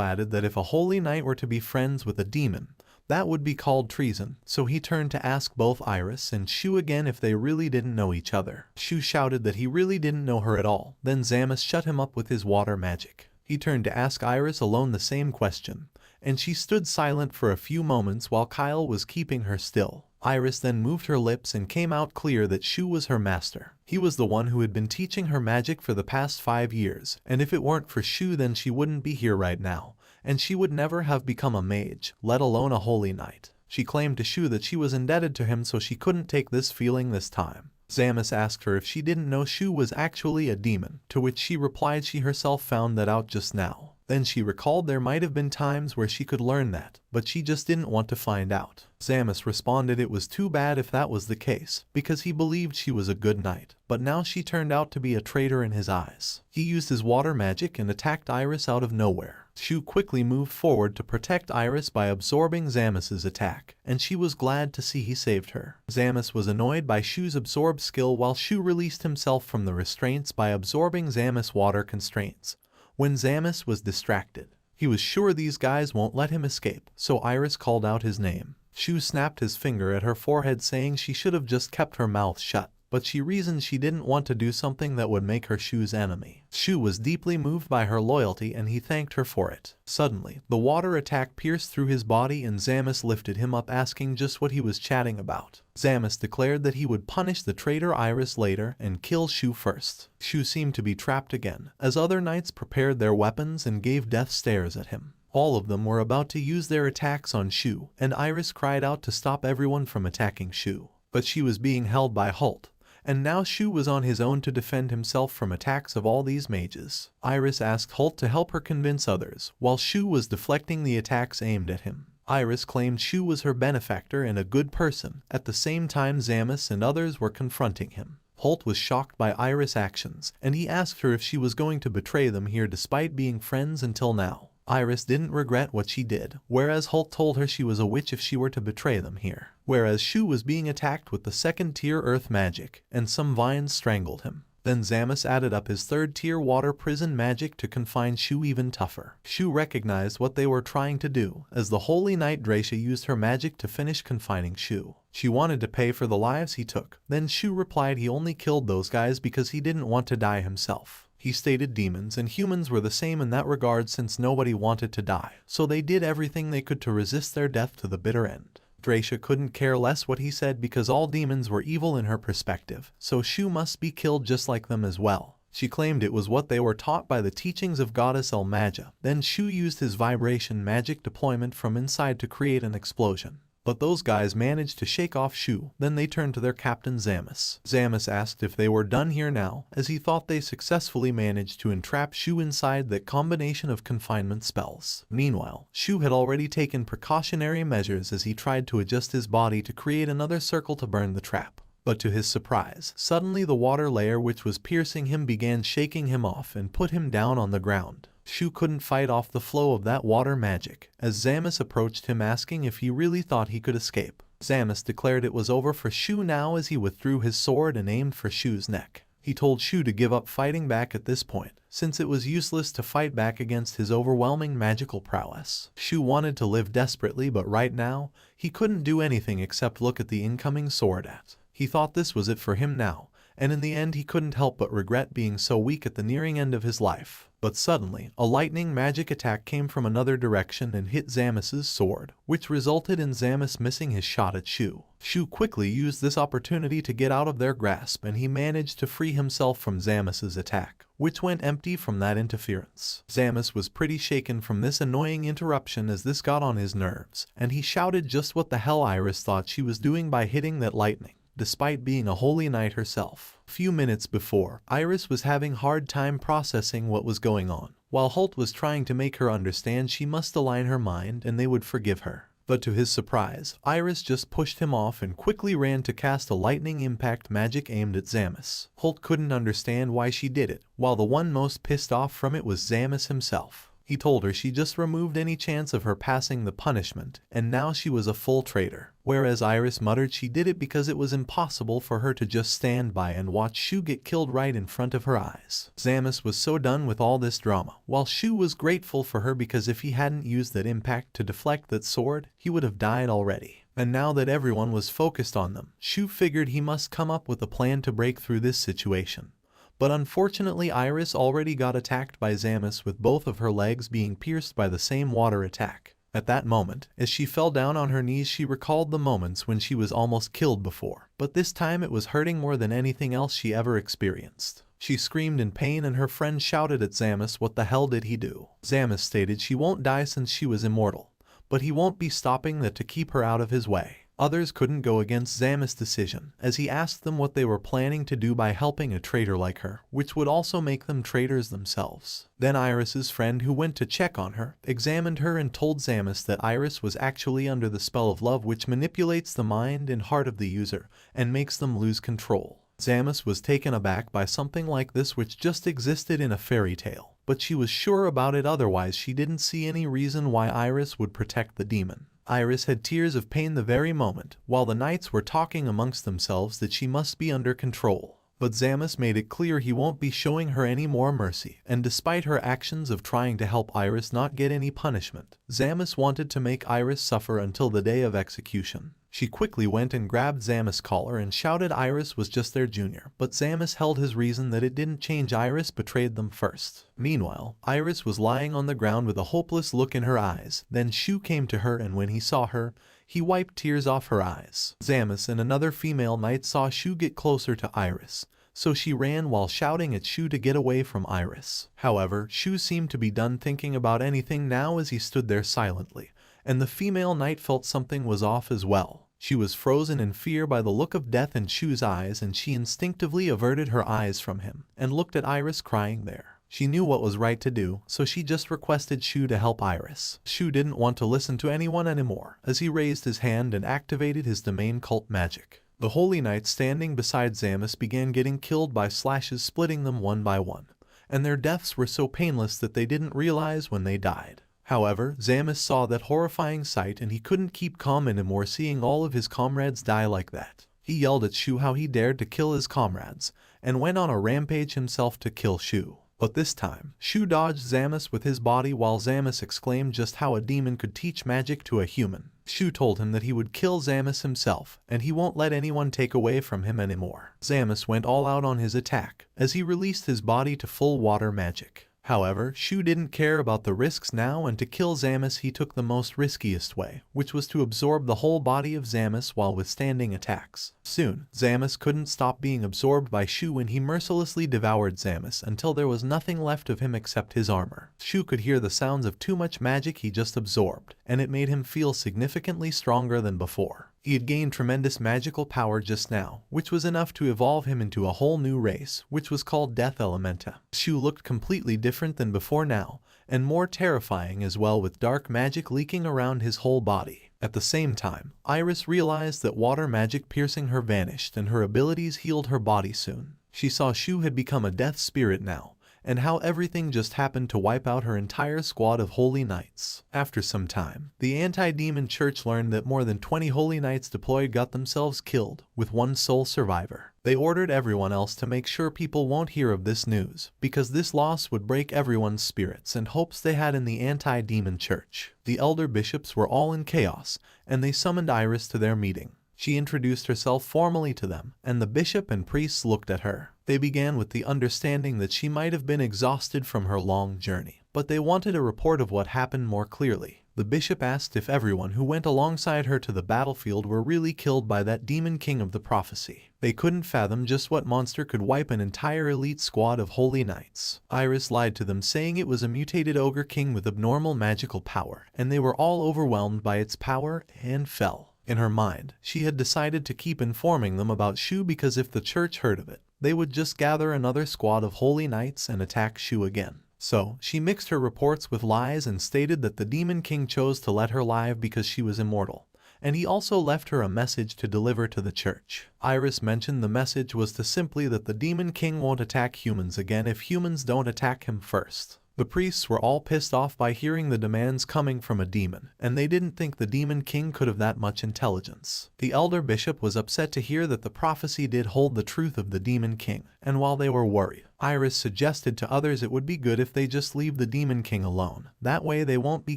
added that if a holy knight were to be friends with a demon, that would be called treason, so he turned to ask both Iris and Shu again if they really didn't know each other. Shu shouted that he really didn't know her at all. Then Zamis shut him up with his water magic. He turned to ask Iris alone the same question, and she stood silent for a few moments while Kyle was keeping her still. Iris then moved her lips and came out clear that Shu was her master. He was the one who had been teaching her magic for the past 5 years, and if it weren't for Shu, then she wouldn't be here right now, and she would never have become a mage, let alone a holy knight. She claimed to Shu that she was indebted to him, so she couldn't take this feeling this time. Zamis asked her if she didn't know Shu was actually a demon, to which she replied she herself found that out just now. Then she recalled there might have been times where she could learn that, but she just didn't want to find out. Zamis responded it was too bad if that was the case, because he believed she was a good knight, but now she turned out to be a traitor in his eyes. He used his water magic and attacked Iris out of nowhere. Shu quickly moved forward to protect Iris by absorbing Zamis's attack, and she was glad to see he saved her. Zamis was annoyed by Shu's absorb skill, while Shu released himself from the restraints by absorbing Zamis' water constraints. When Zamis was distracted, he was sure these guys won't let him escape, so Iris called out his name. Shu snapped his finger at her forehead, saying she should have just kept her mouth shut, but she reasoned she didn't want to do something that would make her Shu's enemy. Shu was deeply moved by her loyalty, and he thanked her for it. Suddenly, the water attack pierced through his body, and Zamis lifted him up, asking just what he was chatting about. Zamis declared that he would punish the traitor Iris later and kill Shu first. Shu seemed to be trapped again, as other knights prepared their weapons and gave death stares at him. All of them were about to use their attacks on Shu, and Iris cried out to stop everyone from attacking Shu. But she was being held by Holt, and now Shu was on his own to defend himself from attacks of all these mages. Iris asked Holt to help her convince others, while Shu was deflecting the attacks aimed at him. Iris claimed Shu was her benefactor and a good person. At the same time, Zamis and others were confronting him. Holt was shocked by Iris' actions, and he asked her if she was going to betray them here despite being friends until now. Iris didn't regret what she did, whereas Holt told her she was a witch if she were to betray them here. Whereas Shu was being attacked with the second-tier earth magic, and some vines strangled him. Then Zamus added up his third-tier water prison magic to confine Shu even tougher. Shu recognized what they were trying to do, as the Holy Knight Dracia used her magic to finish confining Shu. She wanted to pay for the lives he took. Then Shu replied he only killed those guys because he didn't want to die himself. He stated demons and humans were the same in that regard since nobody wanted to die, so they did everything they could to resist their death to the bitter end. Dracia couldn't care less what he said because all demons were evil in her perspective, so Shu must be killed just like them as well. She claimed it was what they were taught by the teachings of goddess El Magia. Then Shu used his vibration magic deployment from inside to create an explosion. But those guys managed to shake off Shu. Then they turned to their captain Zamus. Zamus asked if they were done here now, as he thought they successfully managed to entrap Shu inside that combination of confinement spells. Meanwhile, Shu had already taken precautionary measures as he tried to adjust his body to create another circle to burn the trap. But to his surprise, suddenly the water layer which was piercing him began shaking him off and put him down on the ground. Shu couldn't fight off the flow of that water magic, as Zamus approached him asking if he really thought he could escape. Zamus declared it was over for Shu now as he withdrew his sword and aimed for Shu's neck. He told Shu to give up fighting back at this point, since it was useless to fight back against his overwhelming magical prowess. Shu wanted to live desperately, but right now, he couldn't do anything except look at the incoming sword. He thought this was it for him now, and in the end he couldn't help but regret being so weak at the nearing end of his life. But suddenly, a lightning magic attack came from another direction and hit Zamus's sword, which resulted in Zamus missing his shot at Shu. Shu quickly used this opportunity to get out of their grasp, and he managed to free himself from Zamus's attack, which went empty from that interference. Zamus was pretty shaken from this annoying interruption as this got on his nerves, and he shouted just what the hell Iris thought she was doing by hitting that lightning, despite being a holy knight herself. A few minutes before, Iris was having hard time processing what was going on, while Holt was trying to make her understand she must align her mind and they would forgive her. But to his surprise, Iris just pushed him off and quickly ran to cast a lightning impact magic aimed at Zamus. Holt couldn't understand why she did it, while the one most pissed off from it was Zamus himself. He told her she just removed any chance of her passing the punishment, and now she was a full traitor. Whereas Iris muttered she did it because it was impossible for her to just stand by and watch Shu get killed right in front of her eyes. Zamus was so done with all this drama, while Shu was grateful for her because if he hadn't used that impact to deflect that sword, he would have died already. And now that everyone was focused on them, Shu figured he must come up with a plan to break through this situation. But unfortunately Iris already got attacked by Zamus with both of her legs being pierced by the same water attack. At that moment, as she fell down on her knees, she recalled the moments when she was almost killed before, but this time it was hurting more than anything else she ever experienced. She screamed in pain and her friend shouted at Zamus what the hell did he do. Zamus stated she won't die since she was immortal, but he won't be stopping that to keep her out of his way. Others couldn't go against Zamus' decision, as he asked them what they were planning to do by helping a traitor like her, which would also make them traitors themselves. Then Iris's friend, who went to check on her, examined her and told Zamus that Iris was actually under the spell of love, which manipulates the mind and heart of the user and makes them lose control. Zamus was taken aback by something like this which just existed in a fairy tale, but she was sure about it, otherwise she didn't see any reason why Iris would protect the demon. Iris had tears of pain the very moment, while the knights were talking amongst themselves that she must be under control. But Zamus made it clear he won't be showing her any more mercy, and despite her actions of trying to help Iris not get any punishment, Zamus wanted to make Iris suffer until the day of execution. She quickly went and grabbed Zamus' collar and shouted Iris was just their junior, but Zamus held his reason that it didn't change. Iris betrayed them first. Meanwhile, Iris was lying on the ground with a hopeless look in her eyes. Then Shu came to her, and when he saw her, he wiped tears off her eyes. Zamus and another female knight saw Shu get closer to Iris, so she ran while shouting at Shu to get away from Iris. However, Shu seemed to be done thinking about anything now as he stood there silently, and the female knight felt something was off as well. She was frozen in fear by the look of death in Shu's eyes, and she instinctively averted her eyes from him and looked at Iris crying there. She knew what was right to do, so she just requested Shu to help Iris. Shu didn't want to listen to anyone anymore, as he raised his hand and activated his domain cult magic. The holy knights standing beside Zamis began getting killed by slashes splitting them one by one, and their deaths were so painless that they didn't realize when they died. However, Zamis saw that horrifying sight and he couldn't keep calm anymore seeing all of his comrades die like that. He yelled at Shu how he dared to kill his comrades, and went on a rampage himself to kill Shu. But this time, Shu dodged Zamis with his body while Zamis exclaimed just how a demon could teach magic to a human. Shu told him that he would kill Zamis himself, and he won't let anyone take away from him anymore. Zamis went all out on his attack, as he released his body to full water magic. However, Shu didn't care about the risks now, and to kill Zamis he took the most riskiest way, which was to absorb the whole body of Zamis while withstanding attacks. Soon, Zamis couldn't stop being absorbed by Shu and he mercilessly devoured Zamis until there was nothing left of him except his armor. Shu could hear the sounds of too much magic he just absorbed, and it made him feel significantly stronger than before. He had gained tremendous magical power just now, which was enough to evolve him into a whole new race, which was called Death Elementa. Shu looked completely different than before now, and more terrifying as well, with dark magic leaking around his whole body. At the same time, Iris realized that water magic piercing her vanished and her abilities healed her body soon. She saw Shu had become a death spirit now, and how everything just happened to wipe out her entire squad of holy knights. After some time, the anti-demon church learned that more than 20 holy knights deployed got themselves killed, with one sole survivor. They ordered everyone else to make sure people won't hear of this news, because this loss would break everyone's spirits and hopes they had in the anti-demon church. The elder bishops were all in chaos, and they summoned Iris to their meeting. She introduced herself formally to them, and the bishop and priests looked at her. They began with the understanding that she might have been exhausted from her long journey, but they wanted a report of what happened more clearly. The bishop asked if everyone who went alongside her to the battlefield were really killed by that demon king of the prophecy. They couldn't fathom just what monster could wipe an entire elite squad of holy knights. Iris lied to them, saying it was a mutated ogre king with abnormal magical power, and they were all overwhelmed by its power and fell. In her mind, she had decided to keep informing them about Shu because if the church heard of it, they would just gather another squad of holy knights and attack Shu again. So, she mixed her reports with lies and stated that the demon king chose to let her live because she was immortal, and he also left her a message to deliver to the church. Iris mentioned the message was to simply that the demon king won't attack humans again if humans don't attack him first. The priests were all pissed off by hearing the demands coming from a demon, and they didn't think the demon king could have that much intelligence. The elder bishop was upset to hear that the prophecy did hold the truth of the demon king, and while they were worried, Iris suggested to others it would be good if they just leave the demon king alone. That way they won't be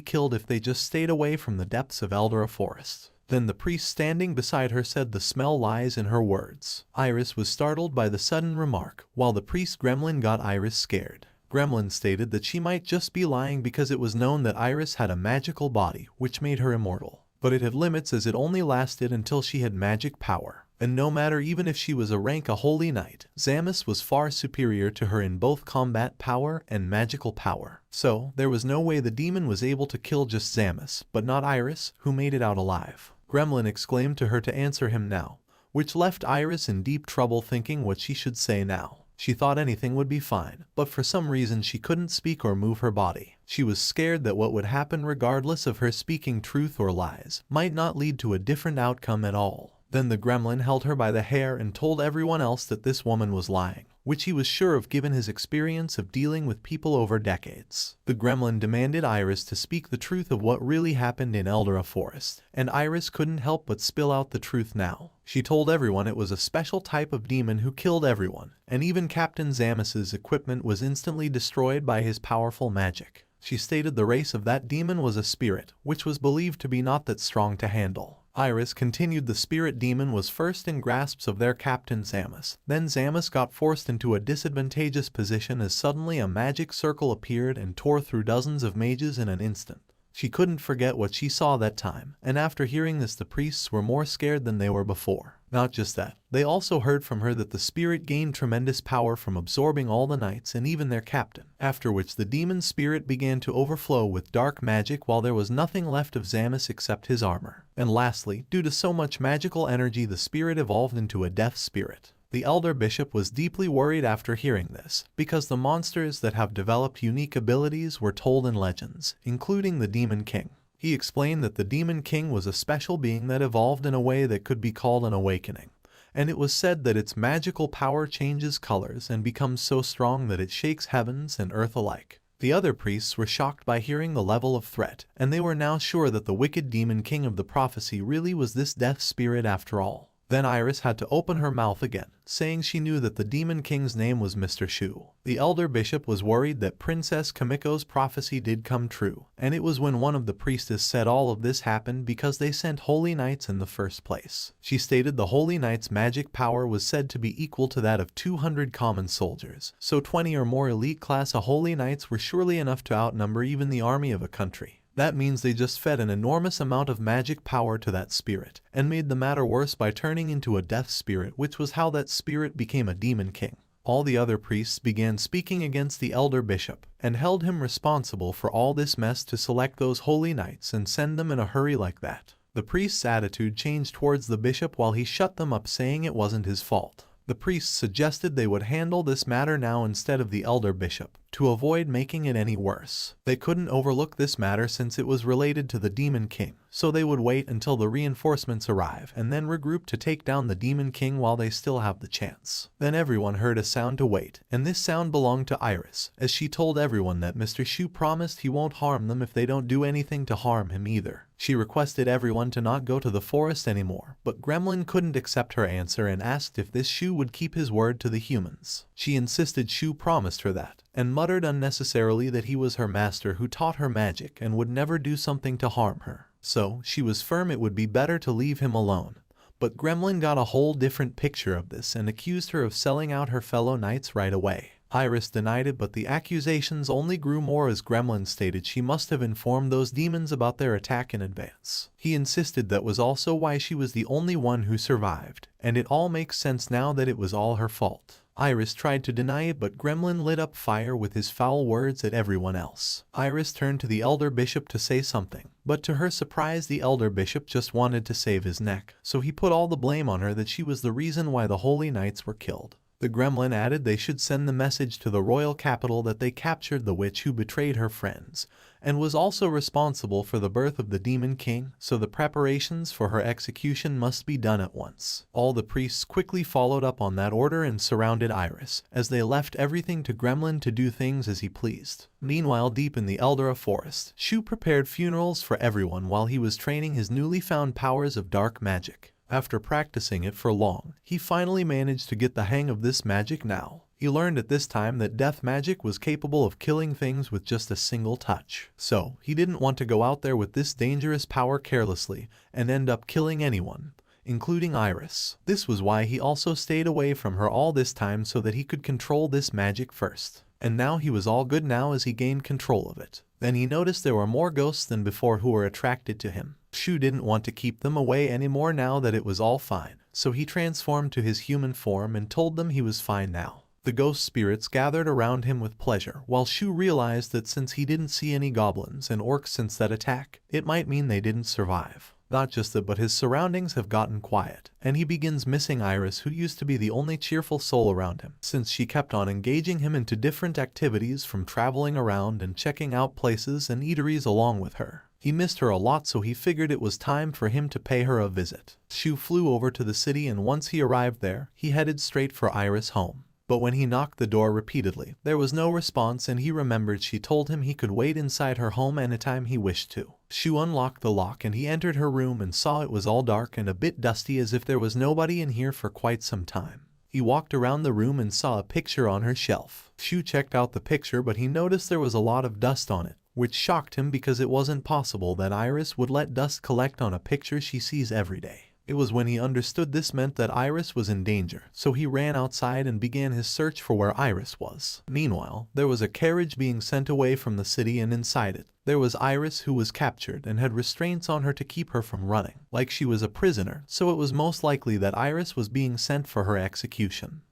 killed if they just stayed away from the depths of Eldora Forest. Then the priest standing beside her said the smell lies in her words. Iris was startled by the sudden remark, while the priest Gremlin got Iris scared. Gremlin stated that she might just be lying because it was known that Iris had a magical body, which made her immortal. But it had limits as it only lasted until she had magic power. And no matter even if she was a holy knight, Zamis was far superior to her in both combat power and magical power. So, there was no way the demon was able to kill just Zamis, but not Iris, who made it out alive. Gremlin exclaimed to her to answer him now, which left Iris in deep trouble thinking what she should say now. She thought anything would be fine, but for some reason she couldn't speak or move her body. She was scared that what would happen regardless of her speaking truth or lies might not lead to a different outcome at all. Then the gremlin held her by the hair and told everyone else that this woman was lying, which he was sure of given his experience of dealing with people over decades. The gremlin demanded Iris to speak the truth of what really happened in Eldora Forest, and Iris couldn't help but spill out the truth now. She told everyone it was a special type of demon who killed everyone, and even Captain Zamis's equipment was instantly destroyed by his powerful magic. She stated the race of that demon was a spirit, which was believed to be not that strong to handle. Iris continued the spirit demon was first in grasps of their captain Zamis. Then Zamis got forced into a disadvantageous position as suddenly a magic circle appeared and tore through dozens of mages in an instant. She couldn't forget what she saw that time, and after hearing this the priests were more scared than they were before. Not just that, they also heard from her that the spirit gained tremendous power from absorbing all the knights and even their captain, after which the demon spirit began to overflow with dark magic while there was nothing left of Zamis except his armor. And lastly, due to so much magical energy the spirit evolved into a death spirit. The elder bishop was deeply worried after hearing this, because the monsters that have developed unique abilities were told in legends, including the Demon King. He explained that the Demon King was a special being that evolved in a way that could be called an awakening, and it was said that its magical power changes colors and becomes so strong that it shakes heavens and earth alike. The other priests were shocked by hearing the level of threat, and they were now sure that the wicked demon king of the prophecy really was this death spirit after all. Then Iris had to open her mouth again, saying she knew that the demon king's name was Mr. Shu. The elder bishop was worried that Princess Kimiko's prophecy did come true, and it was when one of the priestess said all of this happened because they sent holy knights in the first place. She stated the holy knights' magic power was said to be equal to that of 200 common soldiers, so 20 or more elite class holy knights were surely enough to outnumber even the army of a country. That means they just fed an enormous amount of magic power to that spirit, and made the matter worse by turning into a death spirit, which was how that spirit became a demon king. All the other priests began speaking against the elder bishop, and held him responsible for all this mess to select those holy knights and send them in a hurry like that. The priest's attitude changed towards the bishop while he shut them up, saying it wasn't his fault. The priests suggested they would handle this matter now instead of the elder bishop, to avoid making it any worse. They couldn't overlook this matter since it was related to the demon king, so they would wait until the reinforcements arrive and then regroup to take down the demon king while they still have the chance. Then everyone heard a sound to wait, and this sound belonged to Iris, as she told everyone that Mr. Shu promised he won't harm them if they don't do anything to harm him either. She requested everyone to not go to the forest anymore, but Gremlin couldn't accept her answer and asked if this Shu would keep his word to the humans. She insisted Shu promised her that, and muttered unnecessarily that he was her master who taught her magic and would never do something to harm her. So, she was firm it would be better to leave him alone. But Gremlin got a whole different picture of this and accused her of selling out her fellow knights right away. Iris denied it, but the accusations only grew more as Gremlin stated she must have informed those demons about their attack in advance. He insisted that was also why she was the only one who survived, and it all makes sense now that it was all her fault. Iris tried to deny it, but Gremlin lit up fire with his foul words at everyone else. Iris turned to the elder bishop to say something, but to her surprise the elder bishop just wanted to save his neck, so he put all the blame on her that she was the reason why the holy knights were killed. The Gremlin added they should send the message to the royal capital that they captured the witch who betrayed her friends, and was also responsible for the birth of the demon king, so the preparations for her execution must be done at once. All the priests quickly followed up on that order and surrounded Iris, as they left everything to Gremlin to do things as he pleased. Meanwhile, deep in the Eldera forest, Shu prepared funerals for everyone while he was training his newly found powers of dark magic. After practicing it for long, he finally managed to get the hang of this magic now. He learned at this time that death magic was capable of killing things with just a single touch. So, he didn't want to go out there with this dangerous power carelessly and end up killing anyone, including Iris. This was why he also stayed away from her all this time, so that he could control this magic first. And now he was all good now as he gained control of it. Then he noticed there were more ghosts than before who were attracted to him. Shu didn't want to keep them away anymore now that it was all fine, so he transformed to his human form and told them he was fine now. The ghost spirits gathered around him with pleasure, while Shu realized that since he didn't see any goblins and orcs since that attack, it might mean they didn't survive. Not just that, but his surroundings have gotten quiet, and he begins missing Iris, who used to be the only cheerful soul around him, since she kept on engaging him into different activities, from traveling around and checking out places and eateries along with her. He missed her a lot, so he figured it was time for him to pay her a visit. Shu flew over to the city, and once he arrived there, he headed straight for Iris' home. But when he knocked the door repeatedly, there was no response, and he remembered she told him he could wait inside her home anytime he wished to. Shu unlocked the lock and he entered her room and saw it was all dark and a bit dusty, as if there was nobody in here for quite some time. He walked around the room and saw a picture on her shelf. Shu checked out the picture, but he noticed there was a lot of dust on it, which shocked him because it wasn't possible that Iris would let dust collect on a picture she sees every day. It was when he understood this meant that Iris was in danger, so he ran outside and began his search for where Iris was. Meanwhile, there was a carriage being sent away from the city, and inside it, there was Iris, who was captured and had restraints on her to keep her from running, like she was a prisoner, so it was most likely that Iris was being sent for her execution.